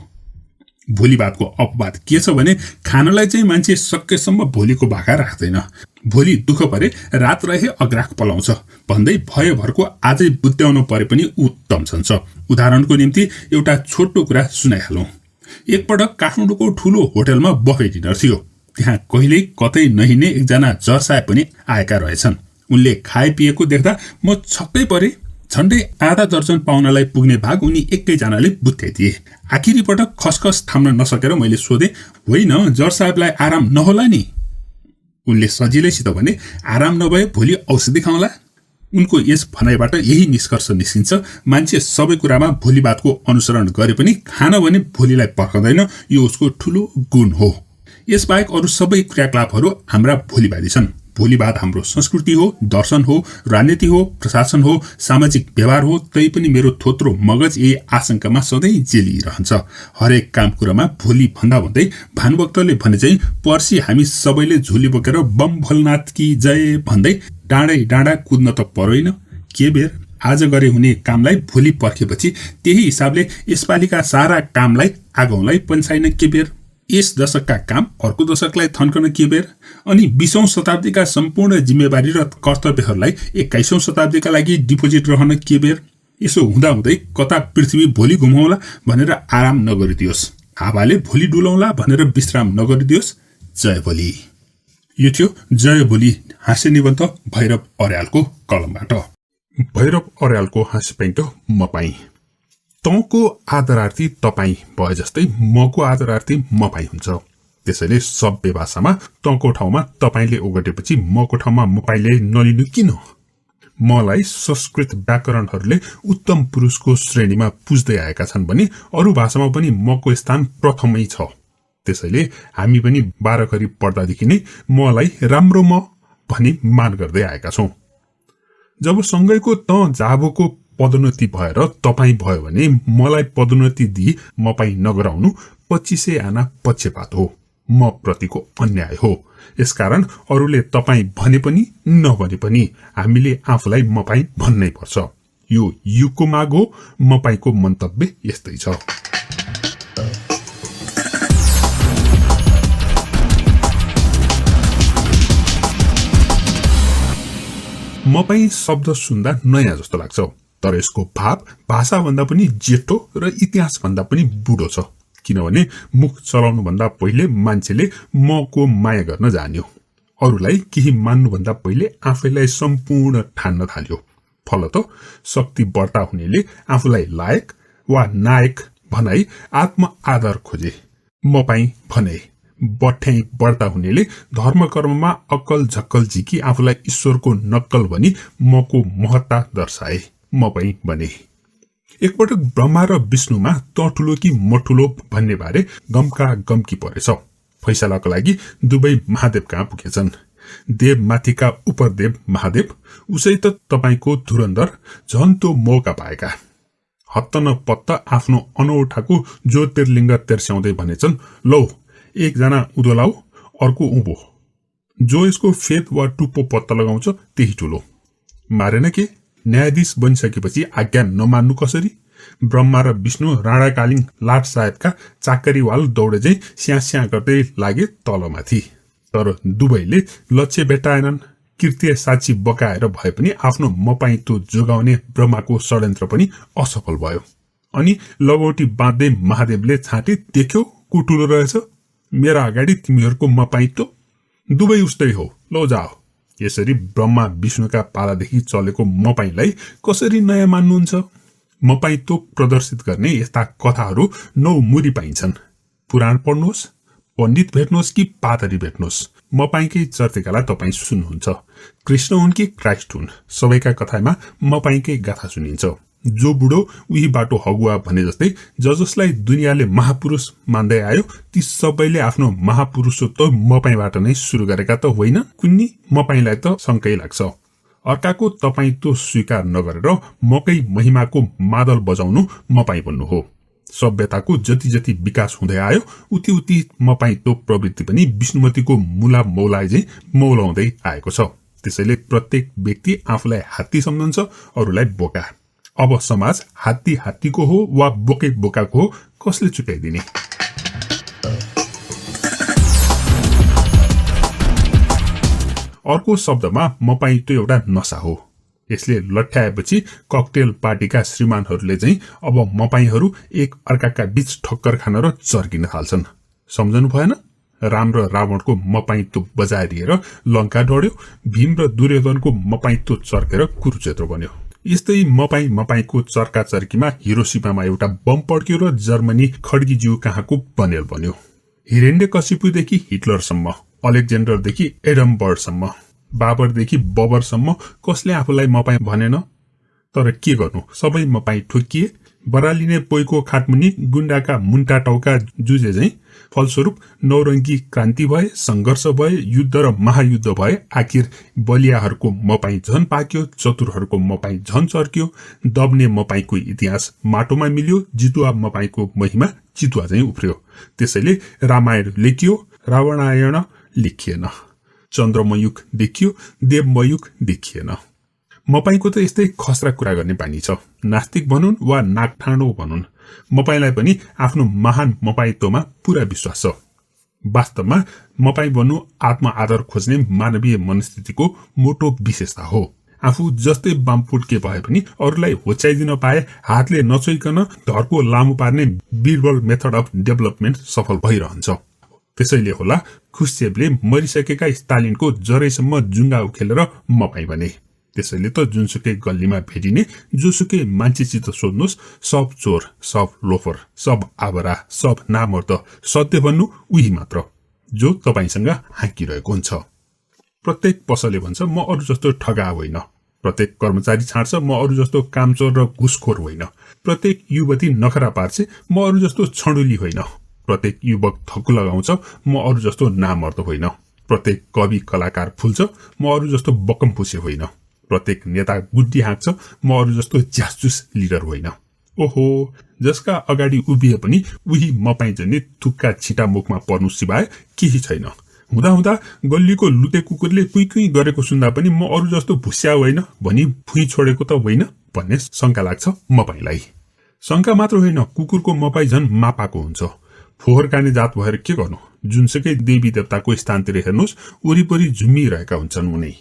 S1: भोलिवादको अपवाद के छ भने खानलाई चाहिँ मान्छे सकेसम्म भोलिको भाका राख्दैन। भोलि दुःख परे रात रहे अग्राख पलाउँछ भन्दै भयभरको आजै बुत्याउनु परे पनि उत्तम छन्छ। उदाहरणको निम्ति एउटा छोटो कुरा सुनाइहालौँ। एकपटक काठमाडौँको ठुलो होटलमा बफे डिनर थियो। त्यहाँ कहिल्यै कतै नहिने एकजना जर्साए पनि आएका रहेछन्। उनले खाए पिएको देख्दा म छक्कै परे। झण्डै आधा दर्जन पाहुनालाई पुग्ने भाग उनी एकैजनाले बुत्याइदिए। आखिरी पटक खसखस थाम्न नसकेर मैले सोधेँ, होइन जज साहबलाई आराम नहोला नि? उनले सजिलैसित भने, आराम नभए भोलि औषधि खाउँला। उनको यस भनाइबाट यही निष्कर्ष निस्किन्छ, मान्छे सबै कुरामा भोलिवादको अनुसरण गरे पनि खान भने भोलिलाई पर्खँदैन, यो उसको ठूलो गुण हो। यसबाहेक अरू सबै क्रियाकलापहरू हाम्रा भोलिवादी छन्। भोलिवाद हाम्रो संस्कृति हो, दर्शन हो, राजनीति हो, प्रशासन हो, सामाजिक व्यवहार हो। तैपनि मेरो थोत्रो मगज यही आशंकामा सधैँ जेलिरहन्छ। हरेक काम कुरामा भोलि भन्दा भन्दै भानुभक्तले भने चाहिँ पर्सि हामी सबैले झोली बोकेर बम भोलनाथ की जय भन्दै डाँडै डाँडा कुद्न त पर्दैन। के बेर आज गरे हुने कामलाई भोलि पर्खेपछि त्यही हिसाबले यसपालिका सारा कामलाई आगौँलाई पनि छैन। के बेर यस दशकका काम अर्को दशकलाई थन्कन के बेर? अनि 20औं शताब्दीका सम्पूर्ण जिम्मेवारी र कर्तव्यहरूलाई 21औं शताब्दीका लागि डिपोजिट रहन के बेर? यसो हुँदाहुँदै कता पृथ्वी भोलि घुमाउला भनेर आराम नगरिदियोस्, हावाले भोलि डुलाउला भनेर विश्राम नगरिदियोस्। जय भोलि। यो थियो जय भोलि हाँस्य निबन्ध भैरव अर्यालको कलमबाट। भैरव अर्यालको हाँस्य पाइन्ट मपाई। तँको आदरार्थी तपाईँ भए जस्तै मको आदरार्थी मपाई हुन्छ। त्यसैले सभ्य भाषामा तँको ठाउँमा तपाईँले ओगटेपछि मको ठाउँमा मपाईले नलिनु किन? मलाई संस्कृत व्याकरणहरूले उत्तम पुरुषको श्रेणीमा पुज्दै आएका छन् भने अरू भाषामा पनि मको स्थान प्रथमै छ। त्यसैले हामी पनि 12 खरी पढ्दादेखि नै मलाई राम्रो म भनी मान गर्दै आएका छौं। जब सँगैको त जाबोको पदोन्नति भएर तपाईँ भयो भने मलाई पदोन्नति दिई मपाई नगराउनु 2500 आना पक्षपात हो, म प्रतिको अन्याय हो। यसकारण अरूले तपाईँ भने पनि नभने पनि हामीले आफूलाई मपाई भन्नै पर्छ। यो युगको माग हो। मपाईको मन्तव्य यस्तै छ। मपाई शब्द सुन्दा नयाँ जस्तो लाग्छ, तर यसको भाव भाषाभन्दा पनि जेठो र इतिहास भन्दा पनि बुढो छ। किनभने मुख चलाउनु भन्दा पहिले मान्छेले मको माया गर्न जान्यो, अरूलाई केही मान्नुभन्दा पहिले आफैलाई सम्पूर्ण ठान्न थाल्यो। फलत शक्ति बढ्ता हुनेले आफूलाई लायक वा नायक भनाई आत्म आदर खोजे। मपाई भने बठ्याई बढ्ता हुनेले धर्म कर्ममा अक्कल झक्कल झिकी आफूलाई ईश्वरको नक्कल भनी मको महत्ता दर्शाए। मपाई भने एकपटक ब्रह्मा र विष्णुमा त ठुलो कि म ठुलो भन्ने बारे गमका गम्की परेछ। फैसलाको लागि दुवै महादेव कहाँ पुगेछन्। देव माथिका उपरदेव महादेव उसै त तपाईको धुरन्धर झन्तो मौका पाएका। हत्त न पत्त आफ्नो अनौठाको ज्योतिर्लिङ्ग तेर्स्याउँदै भनेछन्, लौ एकजना उँधो लाऊ अर्को उँभो, जो यसको फेद वा टुप्पो पत्ता लगाउँछ त्यही ठुलो। मारेन के? न्यायाधीश बनिसकेपछि आज्ञा नमान्नु कसरी? ब्रह्मा र विष्णु राणाकालीन लाट साहेबका चाकरीवाल दौडे चाहिँ स्यास्या गर्दै लागे तलमाथि। तर दुवैले लक्ष्य भेटाएनन्। कृत्य साक्षी बकाएर भए पनि आफ्नो मपाइतो जोगाउने ब्रह्माको षड्यन्त्र पनि असफल भयो। अनि लगौटी बाँध्दै महादेवले छाटे, देख्यौ को ठुलो रहेछ? मेरा अगाडि तिमीहरूको मपाइतो दुवै उस्तै हो, लौ जाओ। यसरी ब्रह्मा विष्णुका पालादेखि चलेको मपाईलाई कसरी नयाँ मान्नुहुन्छ? मपाइतो प्रदर्शित गर्ने यस्ता कथाहरू 9 मुरी पाइन्छन्। पुराण पढ्नुहोस्, पण्डित भेट्नुहोस् कि पातरी भेट्नुहोस्, मपाईकै चर्तिकालाई तपाईँ सुन्नुहुन्छ। कृष्ण हुन् कि क्राइस्ट हुन्, सबैका कथामा मपाईकै गाथा सुनिन्छ। जो बुढो उही बाटो हगुवा भने जस्तै जसलाई दुनियाँले महापुरुष मान्दै आयो ती सबैले आफ्नो महापुरुषत्व मपाईबाट नै सुरु गरेका त होइन कुन्नी? मपाईलाई त शङ्कै लाग्छ। अर्काको तपाईँ तो स्वीकार नगरेर मकै महिमाको मादल बजाउनु मपाई बन्नु हो। सभ्यताको जति जति विकास हुँदै आयो उति उति मपाई तो प्रवृत्ति पनि विष्णुमतीको मुला मौलाइ चाहिँ मौलाउँदै आएको छ। त्यसैले प्रत्येक व्यक्ति आफूलाई हात्ती सम्झन्छ, अरूलाई बोका। अब समाज हात्ती हात्तीको हो वा बोकै बोकाको हो, कसले चुकाइदिने? अर्को शब्दमा मपाइतो एउटा नशा हो। यसले लट्याएपछि ककटेल पार्टीका श्रीमानहरूले चाहिँ अब मपाईहरू एक अर्काका बीच ठक्कर खान र चर्किन थाल्छन्। सम्झनु भएन? राम र रावणको मपाइतो बजारिएर लङ्का डढ्यो, भीम र दुर्योधनको मपाइतो चर्केर कुरुक्षेत्र बन्यो। यस्तै मपाईको चर्काचर्कीमा हिरोसिमामा एउटा बम पड्क्यो र जर्मनी खड्गीज्यू कहाँको बनेल बन्यो। हिरण्यकशिपुदेखि हिटलरसम्म, अलेक्जेन्डरदेखि एडमबर्डसम्म, बाबरदेखि बबरसम्म कसले आफूलाई मपाई भनेन? तर के गर्नु, सबै मपाई ठोकिए। बरालिने पोइको खाटमुनि गुण्डाका मुन्टा टाउका जुझे झैं। फलस्वरूप नौरङ्गी क्रान्ति भए, संघर्ष भए, युद्ध र महायुद्ध भए। आखिर बलियाहरूको मपाई झन पाक्यो, चतुरहरूको मपाई झन चर्क्यो। दब्ने मपाईको इतिहास माटोमा मिल्यो, जितुवा मपाईको महिमा चितुवा झैं उफ्रियो। त्यसैले रामायण लेखियो, रावणायण लेखिएन। चन्द्रमयुग देखियो, देवमयुग देखिएन। मपाईको त यस्तै खस्रा कुरा गर्ने बानी छ। नास्तिक भनुन् वा नाकठाँडो भनुन्, मपाईलाई पनि आफ्नो महान मपाईत्वमा पूरा विश्वास छ। वास्तवमा मपाई बन्नु आत्म आदर खोज्ने मानवीय मनस्थितिको मोटो विशेषता हो। आफू जस्तै बामफुट्के भए पनि अरूलाई होच्याइदिन पाए हातले नचोइकन धर्को लामो पार्ने बीरबल मेथड अफ डेभलपमेन्ट सफल भइरहन्छ। त्यसैले होला खुस्चेभले मरिसकेका स्टालिनको जरैसम्म जुङ्गा उखेलेर मपाई बने। त्यसैले त जुनसुकै गल्लीमा भेटिने जोसुकै मान्छेसित सोध्नुहोस्, सब चोर, सब लोफर, सब आबरा, सब नामर्द सत्य भन्नु उही मात्र जो तपाईसँग हाँकिरहेको हुन्छ। प्रत्येक पसले भन्छ म अरू जस्तो ठगा होइन। प्रत्येक कर्मचारी छाड्छ म अरू जस्तो कामचोर र घुसखोर होइन। प्रत्येक युवती नखरा पार्छ म अरू जस्तो छडुली होइन। प्रत्येक युवक थक्कु लगाउँछ म अरू जस्तो नामर्द होइन। प्रत्येक कवि कलाकार फुल्छ म अरू जस्तो बकमफुसे होइन। प्रत्येक नेता गुड्डी हाँक्छ म अरू जस्तो ज्यासजुस लिडर होइन। ओहो, जसका अगाडि उभिए पनि उही मपाई जन्ने थुक्का छिटा मुखमा पर्नु सिवाय केही छैन। हुँदा हुँदा गल्लीको लुते कुकुरले कुई कुई गरेको सुन्दा पनि म अरू जस्तो भुस्या होइन भनी भुइँ छोडेको त होइन भन्ने शंका लाग्छ मपाईलाई। शंका मात्र होइन, कुकुरको मपाई झन् मापाको हुन्छ। फोहोर खाने जात भएर के गर्नु, जुनसुकै देवी देवताको स्थानतिर हेर्नुहोस् वरिपरि झुम्मिरहेका हुन्छन् उनै।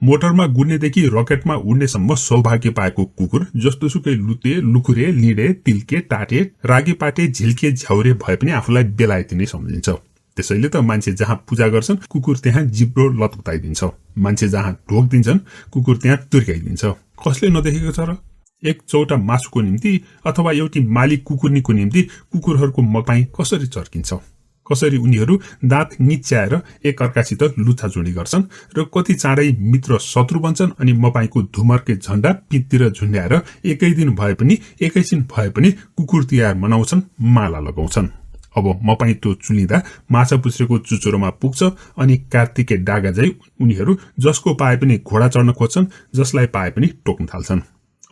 S1: मोटरमा गुड्नेदेखि रकेटमा उड्नेसम्म सौभाग्य पाएको कुकुर जस्तोसुकै लुते, लुखुरे, लिडे, तिल्के, टाटे, रागे पाटे, झिल्के, झ्याउरे भए पनि आफूलाई बेलायती नै सम्झिन्छ। त्यसैले त मान्छे जहाँ पूजा गर्छन् कुकुर त्यहाँ जिब्रो लतपताइदिन्छ। मान्छे जहाँ ढोक दिन्छन् कुकुर त्यहाँ तुर्काइदिन्छ। कसले नदेखेको छ र? एक चौटा मासुको निम्ति अथवा एउटी मालिक कुकुर्नीको निम्ति कुकुरहरूको मपाई कसरी चर्किन्छ? कसरी उनीहरू दाँत निच्याएर एक अर्कासित लुछाचुडी गर्छन् र कति चाँडै मित्र शत्रु बन्छन् अनि मपाईको धुमरके झण्डा पिततिर झुन्ड्याएर एकै दिन भए पनि एकैछिन भए पनि कुकुर तिहार मनाउँछन्, माला लगाउँछन्। अब मपाईतो चुलिँदा माछा पुछ्रेको चुचुरोमा पुग्छ अनि कार्तिके डागा झै उनीहरू जसको पाए पनि घोडा चढ्न खोज्छन्, जसलाई पाए पनि टोक्न थाल्छन्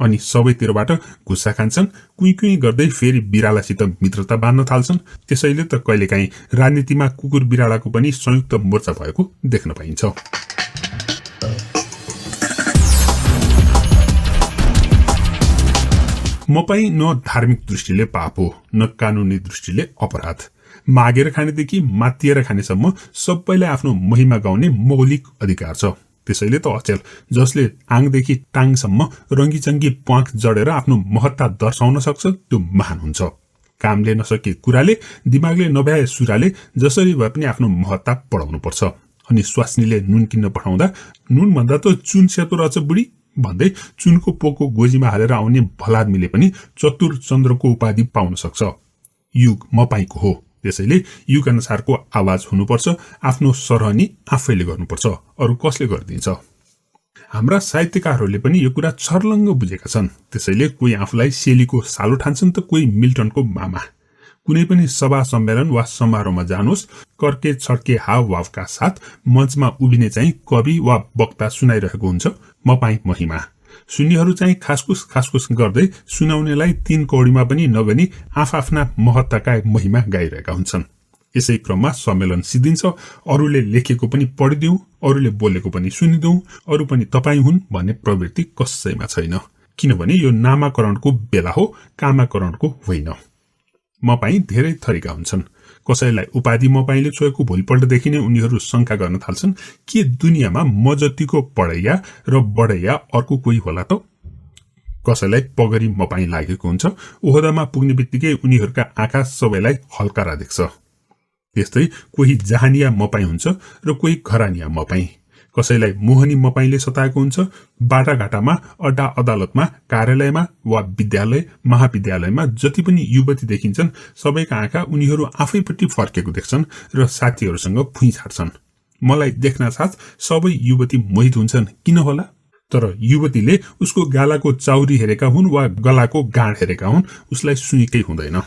S1: अनि सबैतिरबाट गुस्सा खान्छन्। कुई कुई गर्दै फेरि बिरालासित मित्रता बाँध्न थाल्छन्। त्यसैले त कहिलेकाहीँ राजनीतिमा कुकुर बिरालाको पनि संयुक्त मोर्चा भएको देख्न पाइन्छ। मपाई न धार्मिक दृष्टिले पाप हो, न कानूनी दृष्टिले अपराध। मागेर खानेदेखि मातिएर खानेसम्म सबैलाई आफ्नो महिमा गाउने मौलिक अधिकार छ। त्यसैले त अचेल जसले आङदेखि टाङसम्म रङ्गीचङ्गी प्वाख जडेर आफ्नो महत्ता दर्शाउन सक्छ त्यो महान हुन्छ। कामले नसके कुराले, दिमागले नभ्याए सुराले जसरी भए पनि आफ्नो महत्ता बढाउनु पर्छ। अनि स्वास्नीले नुन किन्न पठाउँदा नुन भन्दा त चुन सेतो रहेछ बुढी भन्दै चुनको पोको गोजीमा हालेर आउने भलादमीले पनि चतुर चन्द्रको उपाधि पाउन सक्छ। युग मपाईको हो, त्यसैले युग अनुसारको आवाज हुनुपर्छ। आफ्नो सरहनी आफैले गर्नुपर्छ, अरू कसले गरिदिन्छ? हाम्रा साहित्यकारहरूले पनि यो कुरा छर्लङ्ग बुझेका छन्। त्यसैले कोही आफूलाई शेलीको सालो ठान्छन् त कोही मिल्टनको मामा। कुनै पनि सभा सम्मेलन वा समारोहमा जानुहोस्, कर्के छड्के हावभावका साथ मञ्चमा उभिने चाहिँ कवि वा वक्ता सुनाइरहेको हुन्छ मपाई महिमा। सुन्नेहरू चाहिँ खासखुस खासखुस गर्दै सुनाउनेलाई 3 कौडीमा पनि नगनी आफआफ्ना महत्ताका महिमा गाइरहेका हुन्छन्। यसै क्रममा सम्मेलन सिद्धिन्छ। अरूले लेखेको पनि पढिदिउँ, अरूले बोलेको पनि सुनिदिउँ, अरू पनि तपाईँ हुन् भन्ने प्रवृत्ति कसैमा छैन। किनभने यो नामाकरणको बेला हो, कामाकरणको होइन। मपाई धेरै थरीका हुन्छन्। कसैलाई उपाधि मपाईले छोएको भोलिपल्टदेखि नै उनीहरू शंका गर्न थाल्छन् के दुनियाँमा म जतिको पढैया र बढैया अर्को कोही होला त? कसैलाई पगरी मपाई लागेको हुन्छ। ओहदामा पुग्ने बित्तिकै उनीहरूका आँखा सबैलाई हल्कारा देख्छ। त्यस्तै कोही जहानिया मपाई हुन्छ र कोही घरानिया मपाई। कसैलाई मोहनी मपाईले सताएको हुन्छ। बाटाघाटामा, अड्डा अदालतमा, कार्यालयमा वा विद्यालय महाविद्यालयमा जति पनि युवती देखिन्छन् सबैका आँखा उनीहरू आफैपट्टि फर्केको देख्छन् र साथीहरूसँग भुइँ छाड्छन्। मलाई देख्न साथ सबै युवती मोहित हुन्छन्। किन होला? तर युवतीले उसको गालाको चाउरी हेरेका हुन् वा गलाको गाँड हेरेका हुन्, उसलाई सुइकै हुँदैन।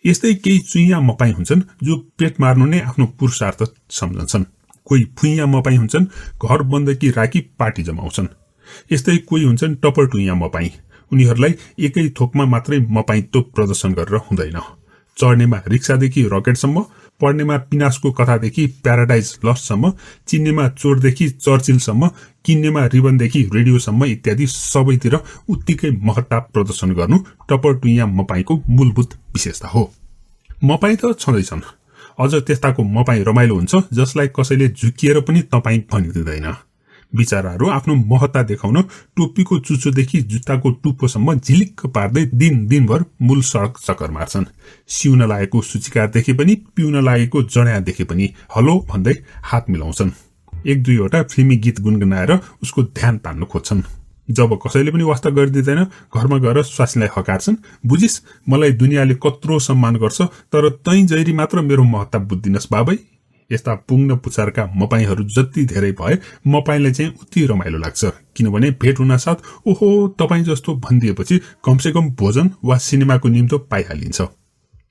S1: यस्तै केही चुइया मपाई हुन्छन् जो पेट मार्नु नै आफ्नो पुरुषार्थ सम्झन्छन्। कोही फुइया मपाई हुन्छन्, घर बन्दकी राखी पार्टी जमाउँछन्। यस्तै कोही हुन्छन् टपर टुइया मपाई, उनीहरूलाई एकै थोकमा मात्रै मपाईत्व प्रदर्शन गरेर हुँदैन। चढ्नेमा रिक्सादेखि रकेटसम्म, पढ्नेमा पिनासको कथादेखि प्याराडाइज लस्टसम्म, चिन्नेमा चोरदेखि चर्चिलसम्म, किन्नेमा रिबनदेखि रेडियोसम्म इत्यादि सबैतिर उत्तिकै महत्ता प्रदर्शन गर्नु टपर टुइया मपाईको मूलभूत विशेषता हो। मपाई त छँदैछन्, अझ त्यस्ताको मपाई रमाइलो हुन्छ जसलाई कसैले झुकिएर पनि तपाईँ भनिदिँदैन। बिचाराहरू आफ्नो महत्ता देखाउन टोपीको चुचोदेखि जुत्ताको टुप्पोसम्म झिलिक्क पार्दै दिनभर मूल सडक चक्कर मार्छन्। सिउन लागेको सूचीकार देखे पनि, पिउन लागेको जड्या देखे पनि हलो भन्दै हात मिलाउँछन्। एक दुईवटा फिल्मी गीत गुनगुनाएर उसको ध्यान तान्नु खोज्छन्। जब कसैले पनि वास्ता गरिदिँदैन, घरमा गएर स्वास्नीलाई हकार्छन्, बुझिस मलाई दुनियाँले कत्रो सम्मान गर्छ, तर तै जैरी मात्र मेरो महत्ता बुझ्दिनस् बाबै। यस्ता पुग्न पुछारका मपाईहरू जति धेरै भए मपाईलाई चाहिँ उति रमाइलो लाग्छ। किनभने भेट हुन साथ ओहो तपाईँ जस्तो भनिदिएपछि कमसेकम भोजन वा सिनेमाको निम्तो पाइहालिन्छ।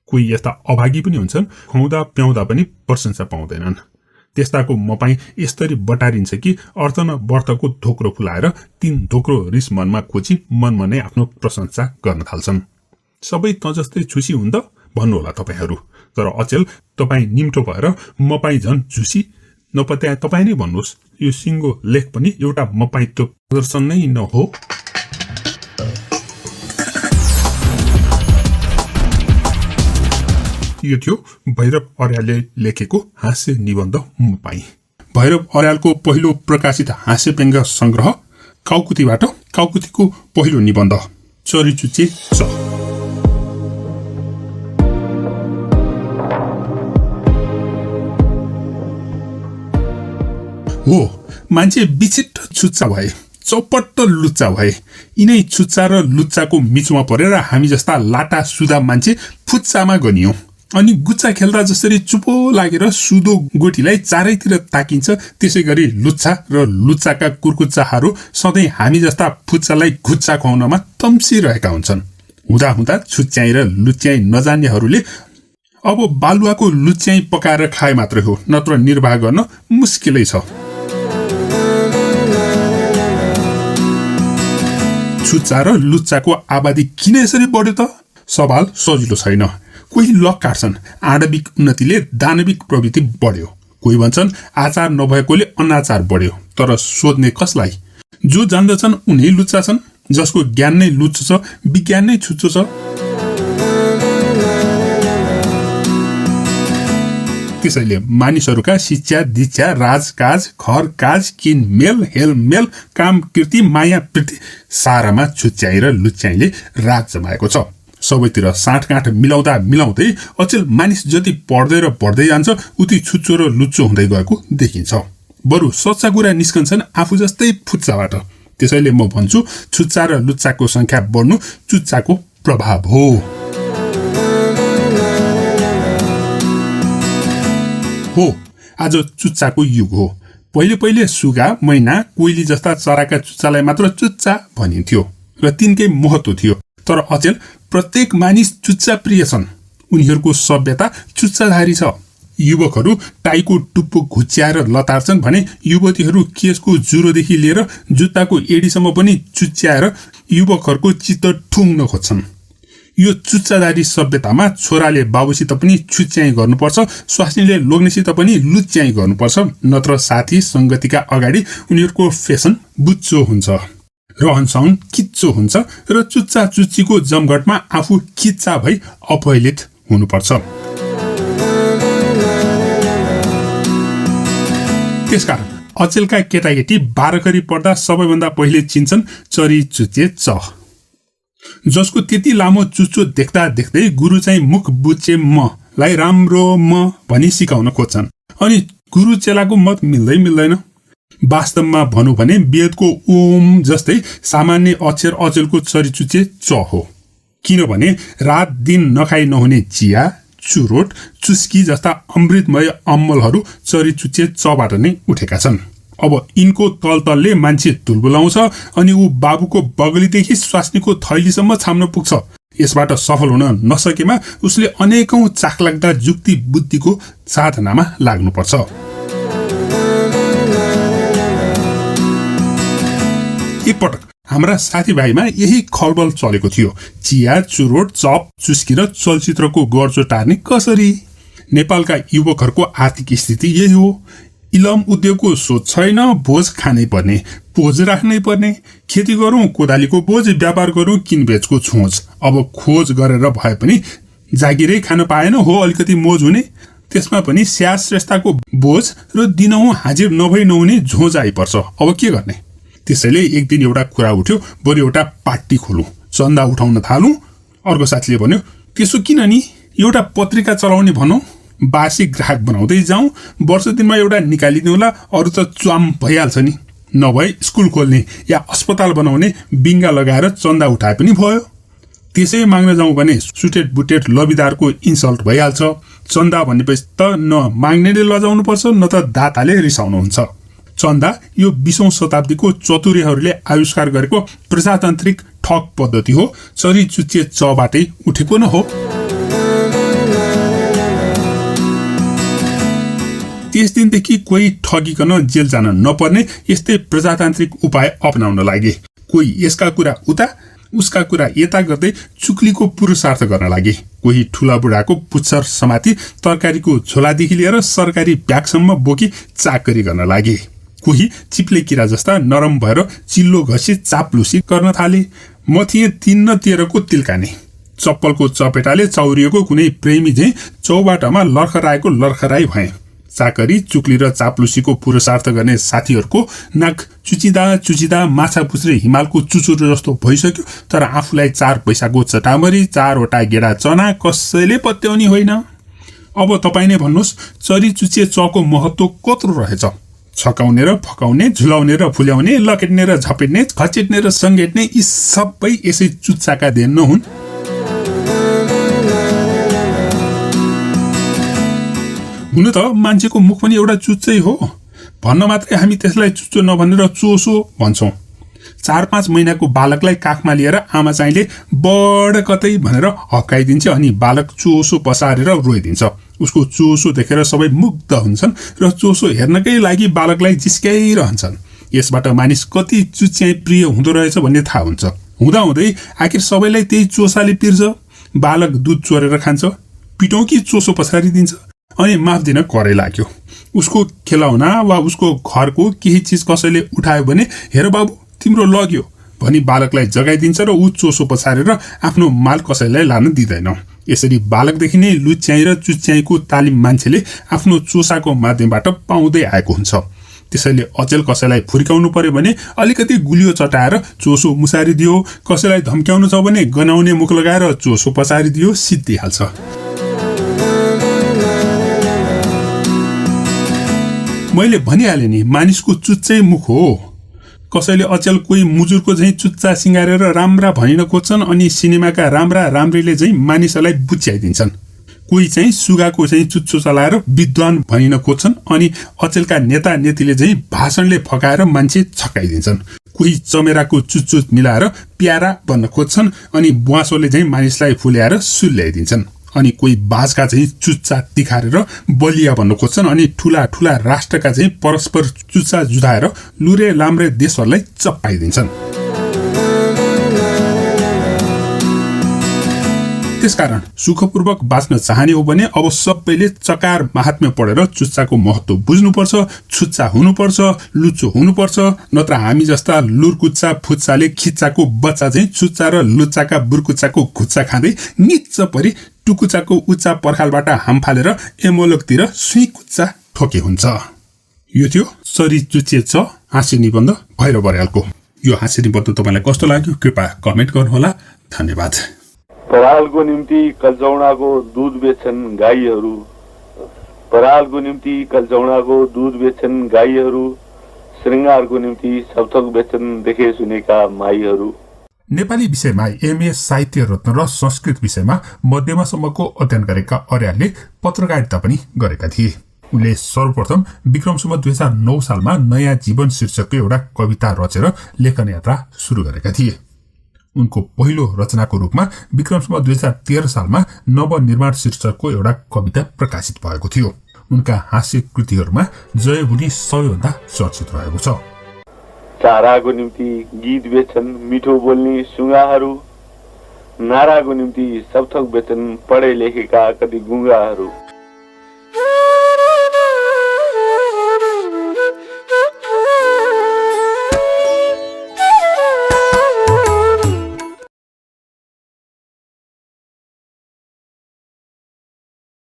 S1: कोही यस्ता अभागी पनि हुन्छन्, खुवाउँदा प्याउँदा पनि प्रशंसा पाउँदैनन्। त्यस्ताको मपाई यसरी बटारिन्छ कि अर्थ न बर्थको धोक्रो फुलाएर तीन धोक्रो रिस मनमा खोजी मनमा नै आफ्नो प्रशंसा गर्न थाल्छन्। सबै त जस्तै छुसी हुन् त भन्नुहोला तपाईहरू, तर अचेल तपाईँ निम्टो भएर मपाई झन् झुसी नपत्या तपाईँ नै भन्नुहोस्। यो सिङ्गो लेख पनि एउटा मपाईत्व प्रदर्शन नै न हो? यो थियो भैरव अर्यालले लेखेको हास्य निबन्ध मपाई। भैरव अर्यालको पहिलो प्रकाशित हास्य व्यङ्ग्य संग्रह काउकुतीबाट काउकुतीको पहिलो निबन्ध चरीचुच्चे च। हो मान्छे विचित्र छुच्चा भए, चौपट्ट लुच्चा भए। यिनै छुच्चा र लुच्चाको मिचमा परेर हामी जस्ता लाटा सुदा मान्छे फुच्चामा गनियौं। अनि गुच्चा खेल्दा जसरी चुपो लागेर सुदो गोठीलाई चारैतिर ताकिन्छ, त्यसै गरी लुच्चा र लुच्चाका कुर्कुच्चाहरू सधैँ हामी जस्ता फुच्चालाई घुच्चा खुवाउनमा तम्सिरहेका हुन्छन्। हुँदा हुँदा छुच्च्याई र लुच्याई नजान्नेहरूले अब बालुवाको लुच्याई पकाएर खाए मात्रै हो, नत्र निर्वाह गर्न मुस्किलै छ। छुच्चा र लुच्चाको आबादी किन यसरी बढ्यो त? सवाल सजिलो छैन। कोही लक काट्छन्, आणविक उन्नतिले दानविक प्रवृत्ति बढ्यो। कोही भन्छन् आचार नभएकोले अनाचार बढ्यो। तर सोध्ने कसलाई? जो जान्दछन् उनी लुच्चा छन्, जसको ज्ञान नै लुच्चो छ, विज्ञान नै छुच्चो छ। त्यसैले मानिसहरूका शिक्षा दीक्षा राजकाज घर काज किनमेल हेलमेल काम कृति माया प्रीति सारामा छुच्च्याई र लुच्याईले राज जमाएको छ। सबैतिर साँठगाँठ मिलाउँदा मिलाउँदै अचेल मानिस जति पढ्दै र बढ्दै जान्छ उति छुच्चो र लुच्चो हुँदै गएको देखिन्छ। बरु सच्चा कुरा निस्कन्छन् आफू जस्तै फुच्चाबाट। त्यसैले म भन्छु छुच्चा र लुच्चाको संख्या बढ्नु चुच्चाको प्रभाव हो। हो आज चुच्चाको युग हो। पहिले पहिले सुगा मैना कोइली जस्ता चराका चुच्चालाई मात्र चुच्चा भनिन्थ्यो र तिनकै महत्व थियो। तर अचेल प्रत्येक मानिस चुच्चा प्रिय छन्। उनीहरूको सभ्यता चुच्चाधारी छ। युवकहरू टाईको टुप्पो घुच्याएर लतार्छन् भने युवतीहरू केसको जुरोदेखि लिएर जुत्ताको एडीसम्म पनि चुच्याएर युवकहरूको चित्त ठुङ्न खोज्छन्। यो चुच्चाधारी सभ्यतामा छोराले बाबुसित पनि छुच्याई गर्नुपर्छ, स्वास्नीले लोग्नेसित पनि लुच्याई गर्नुपर्छ, नत्र साथी संगतिका अगाडि उनीहरूको फेसन बुच्चो हुन्छ, रहनसहन किच्चो हुन्छ र चुच्चा चुच्चीको जमघटमा आफू किच्चा भई अपहेलित हुनुपर्छ। त्यसकारण अचेलका केटाकेटी 12 करी पढ्दा सबैभन्दा पहिले चिन्छन् चरी चुच्चे च, जसको त्यति लामो चुच्चो देख्दा देख्दै गुरु चाहिँ मुख बुच्चे म लाई राम्रो म भनी सिकाउन खोज्छन्। अनि गुरु चेलाको मत मिल्दैन। वास्तवमा भनौँ भने वेदको ओम जस्तै सामान्य अक्षर अचेलको चरीचुचे च हो। किनभने रात दिन नखाई नहुने चिया, चुरोट, चुस्की जस्ता अमृतमय अम्मलहरू चरीचुचे चबाट नै उठेका छन्। अब यिनको तलतलले मान्छे तुलबुलाउँछ अनि ऊ बाबुको बगलीदेखि स्वास्नीको थैलीसम्म छाम्न पुग्छ। यसबाट सफल हुन नसकेमा उसले अनेकौं चाखलाग्दा जुक्ति बुद्धिको साधनामा लाग्नुपर्छ। एकपटक हाम्रा साथीभाइमा यही खलबल चलेको थियो। चिया, चुरोट, चप, चुस्की र चलचित्रको गर्जो टार्ने कसरी? नेपालका युवकहरूको आर्थिक स्थिति यही हो। इलम उद्योगको सोच छैन, बोझ खानै पर्ने, बोझ राख्नै पर्ने। खेती गरौँ कोदालीको बोझ, व्यापार गरौँ किनबेचको छोच। अब खोज गरेर भए पनि जागिरै खान पाएन हो अलिकति मोज हुने, त्यसमा पनि स्यास श्रेष्ठको बोझ र दिनहुँ हाजिर नभई नहुने झोज आइपर्छ। अब के गर्ने? त्यसैले एक दिन एउटा कुरा उठ्यो, बरु एउटा पार्टी खोलौँ, चन्दा उठाउन थालौँ। अर्को साथीले भन्यो, त्यसो किन नि, एउटा पत्रिका चलाउने भनौँ, वार्षिक ग्राहक बनाउँदै जाउँ, वर्ष दिनमा एउटा निकालिदिउँला, अरू त च्वाम भइहाल्छ नि। नभए स्कुल खोल्ने या अस्पताल बनाउने बिङ्गा लगाएर चन्दा उठाए पनि भयो। त्यसै माग्न जाउँ भने सुटेड बुटेड लबिदारको इन्सल्ट भइहाल्छ। चन्दा भनेपछि त न माग्नेले लजाउनु पर्छ न त दाताले रिसाउनुहुन्छ। चन्दा यो 20औं शताब्दीको चतुर्यहरूले आविष्कार गरेको प्रजातान्त्रिक ठग पद्धति हो। चरीचुच्चे चबाटै उठेको न हो। त्यस दिनदेखि कोही ठगिकन जेल जान नपर्ने यस्तै प्रजातान्त्रिक उपाय अपनाउन लागे। कोही यसका कुरा उता उसका कुरा यता गर्दै चुक्लीको पुरुषार्थ गर्न लागे। कोही ठुला बुढाको पुच्छर समाती तरकारीको झोलादेखि लिएर सरकारी ब्यागसम्म बोकी चाकरी गर्न लागे। कोही चिप्ले किरा जस्ता नरम भएर चिल्लो घसी चाप्लुसी गर्न थाले। म थिएँ 3 न 13को तिल्काने। चप्पलको चपेटाले चौरिएको कुनै प्रेमी झैं चौबाटामा लर्खराएको लर्खराई भए। चाकरी, चुक्ली र चाप्लुसीको पुरुषार्थ गर्ने साथीहरूको नाक चुचिँदा माछा पुछ्रे हिमालको चुचुरो जस्तो भइसक्यो। तर आफूलाई 4 पैसाको चटामरी, 4वटा गेडा चना कसैले पत्याउने होइन। अब तपाईँ नै भन्नुहोस्, चरीचुचे चको महत्व कत्रो रहेछ? छकाउने र फकाउने, झुलाउने र फुल्याउने, लकेट्ने र झपेट्ने, खचेट्ने र सङ्गेट्ने, यी सबै यसै चुच्चाका देन नहुन्? हुन त मान्छेको मुख पनि एउटा चुच्चै हो। भन्न मात्रै हामी त्यसलाई चुच्चो नभनेर चोसो भन्छौँ। 4-5 महिनाको बालकलाई काखमा लिएर आमा चाहिँले बड कतै भनेर हक्काइदिन्छ अनि बालक चोसो पसारेर रोइदिन्छ। उसको चोसो देखेर सबै मुग्ध हुन्छन् र चोसो हेर्नकै लागि बालकलाई जिस्क्याइरहन्छन्। यसबाट मानिस कति चुच्याइ प्रिय हुँदो रहेछ भन्ने थाहा हुन्छ। हुँदाहुँदै आखिर सबैलाई त्यही चोसाले पिर्छ। बालक दुध चोरेर खान्छ, पिटौँ कि चोसो पसारिदिन्छ, अनि माफ दिन करै लाग्यो। उसको खेलौना वा उसको घरको केही चिज कसैले उठायो भने हेर बाबु तिम्रो लग्यो भनी बालकलाई जगाइदिन्छ र ऊ चोसो पछारेर आफ्नो माल कसैलाई लान दिँदैन। यसरी बालकदेखि नै लुच्याइ र चुच्याइको तालिम मान्छेले आफ्नो चोसाको माध्यमबाट पाउँदै आएको हुन्छ। त्यसैले अचेल कसैलाई फुर्काउनु पर्यो भने अलिकति गुलियो चटाएर चोसो मुसारिदियो, कसैलाई धम्क्याउनु छ भने गनाउने मुख लगाएर चोसो पछारिदियो, सिद्धिहाल्छ। मैले भनिहालेँ नि, मानिसको चुच्चै मुख हो। कसैले अचेल कोही मुजुरको झैं चुच्चा सिंगारेर राम्रा भनिन खोज्छन् अनि सिनेमाका राम्रा राम्रीले झैं मानिसहरूलाई बुच्याइदिन्छन्। कोही चाहिँ सुगाको चाहिँ चुच्चो चलाएर विद्वान भनिन खोज्छन् अनि अचेलका नेता नेतीले झैं भाषणले फकाएर मान्छे छक्काइदिन्छन्। कोही चमेराको चुच्चो मिलाएर प्यारा बन्न खोज्छन् अनि बुवासोले झैं मानिसलाई फुल्याएर सुल्याइदिन्छन्। अनि कोही बाजका चाहिँ चुच्चा तिखारेर बलिया भन्न खोज्छन् अनि ठुला ठुला राष्ट्रका चाहिँ परस्पर चुच्चा जुधाएर लुरे लाम्रे देशहरूलाई चप्पाइदिन्छन्। त्यसकारण सुखपूर्वक बाँच्न चाहने हो भने अब सबैले चकार महात्म्य पढेर चुच्चाको महत्व बुझ्नुपर्छ, छुच्चा हुनुपर्छ, लुच्चो हुनुपर्छ। नत्र हामी जस्ता लुरकुच्चा फुच्चाले खिच्चाको बच्चा चाहिँ चुच्चा र लुच्चाका बुर्कुच्चाको खुच्चा खाँदै निच्च परि टुकुच्चाको उच्चा पर्खालबाट हाम फालेर एमोलकतिर सुई कुच्चा ठोके हुन्छ। यो थियो चरीचुच्चे च हाँस्य निबन्ध भैरव बर्यालको। यो हाँस्य निबन्ध तपाईँलाई कस्तो लाग्यो कृपया कमेन्ट गर्नुहोला। धन्यवाद।
S2: परालको निम्ति कल्चौडाको दूध बेच्छन् गाईहरू, परालको निम्ति कल्चौडाको दूध बेच्छन् गाईहरू, श्रृङ्गारको निम्ति सबथोक बेच्छन् देखे सुनेका माईहरू।
S1: नेपाली विषयमा एमए साहित्य रत्न र संस्कृत विषयमा मध्यमासम्मको अध्ययन गरेका अर्यालले पत्रकारिता पनि गरेका थिए। उनले सर्वप्रथम विक्रमसम्म 2009 सालमा नयाँ जीवन शीर्षकको एउटा कविता रचेर लेखन यात्रा सुरु गरेका थिए। उनको पहिलो रचनाको रूपमा विक्रमसम्म 2013 सालमा नवनिर्माण शीर्षकको एउटा कविता प्रकाशित भएको थियो। उनका हास्य कृतिहरूमा जयभुनी सबैभन्दा चर्चित रहेको छ।
S2: चाराको निम्ति गीत बेच्छन् मिठो बोल्ने सुगाहरू, नाराको निम्ति सबथोक बेच्छन् पढे लेखेका कति गुङ्गाहरू।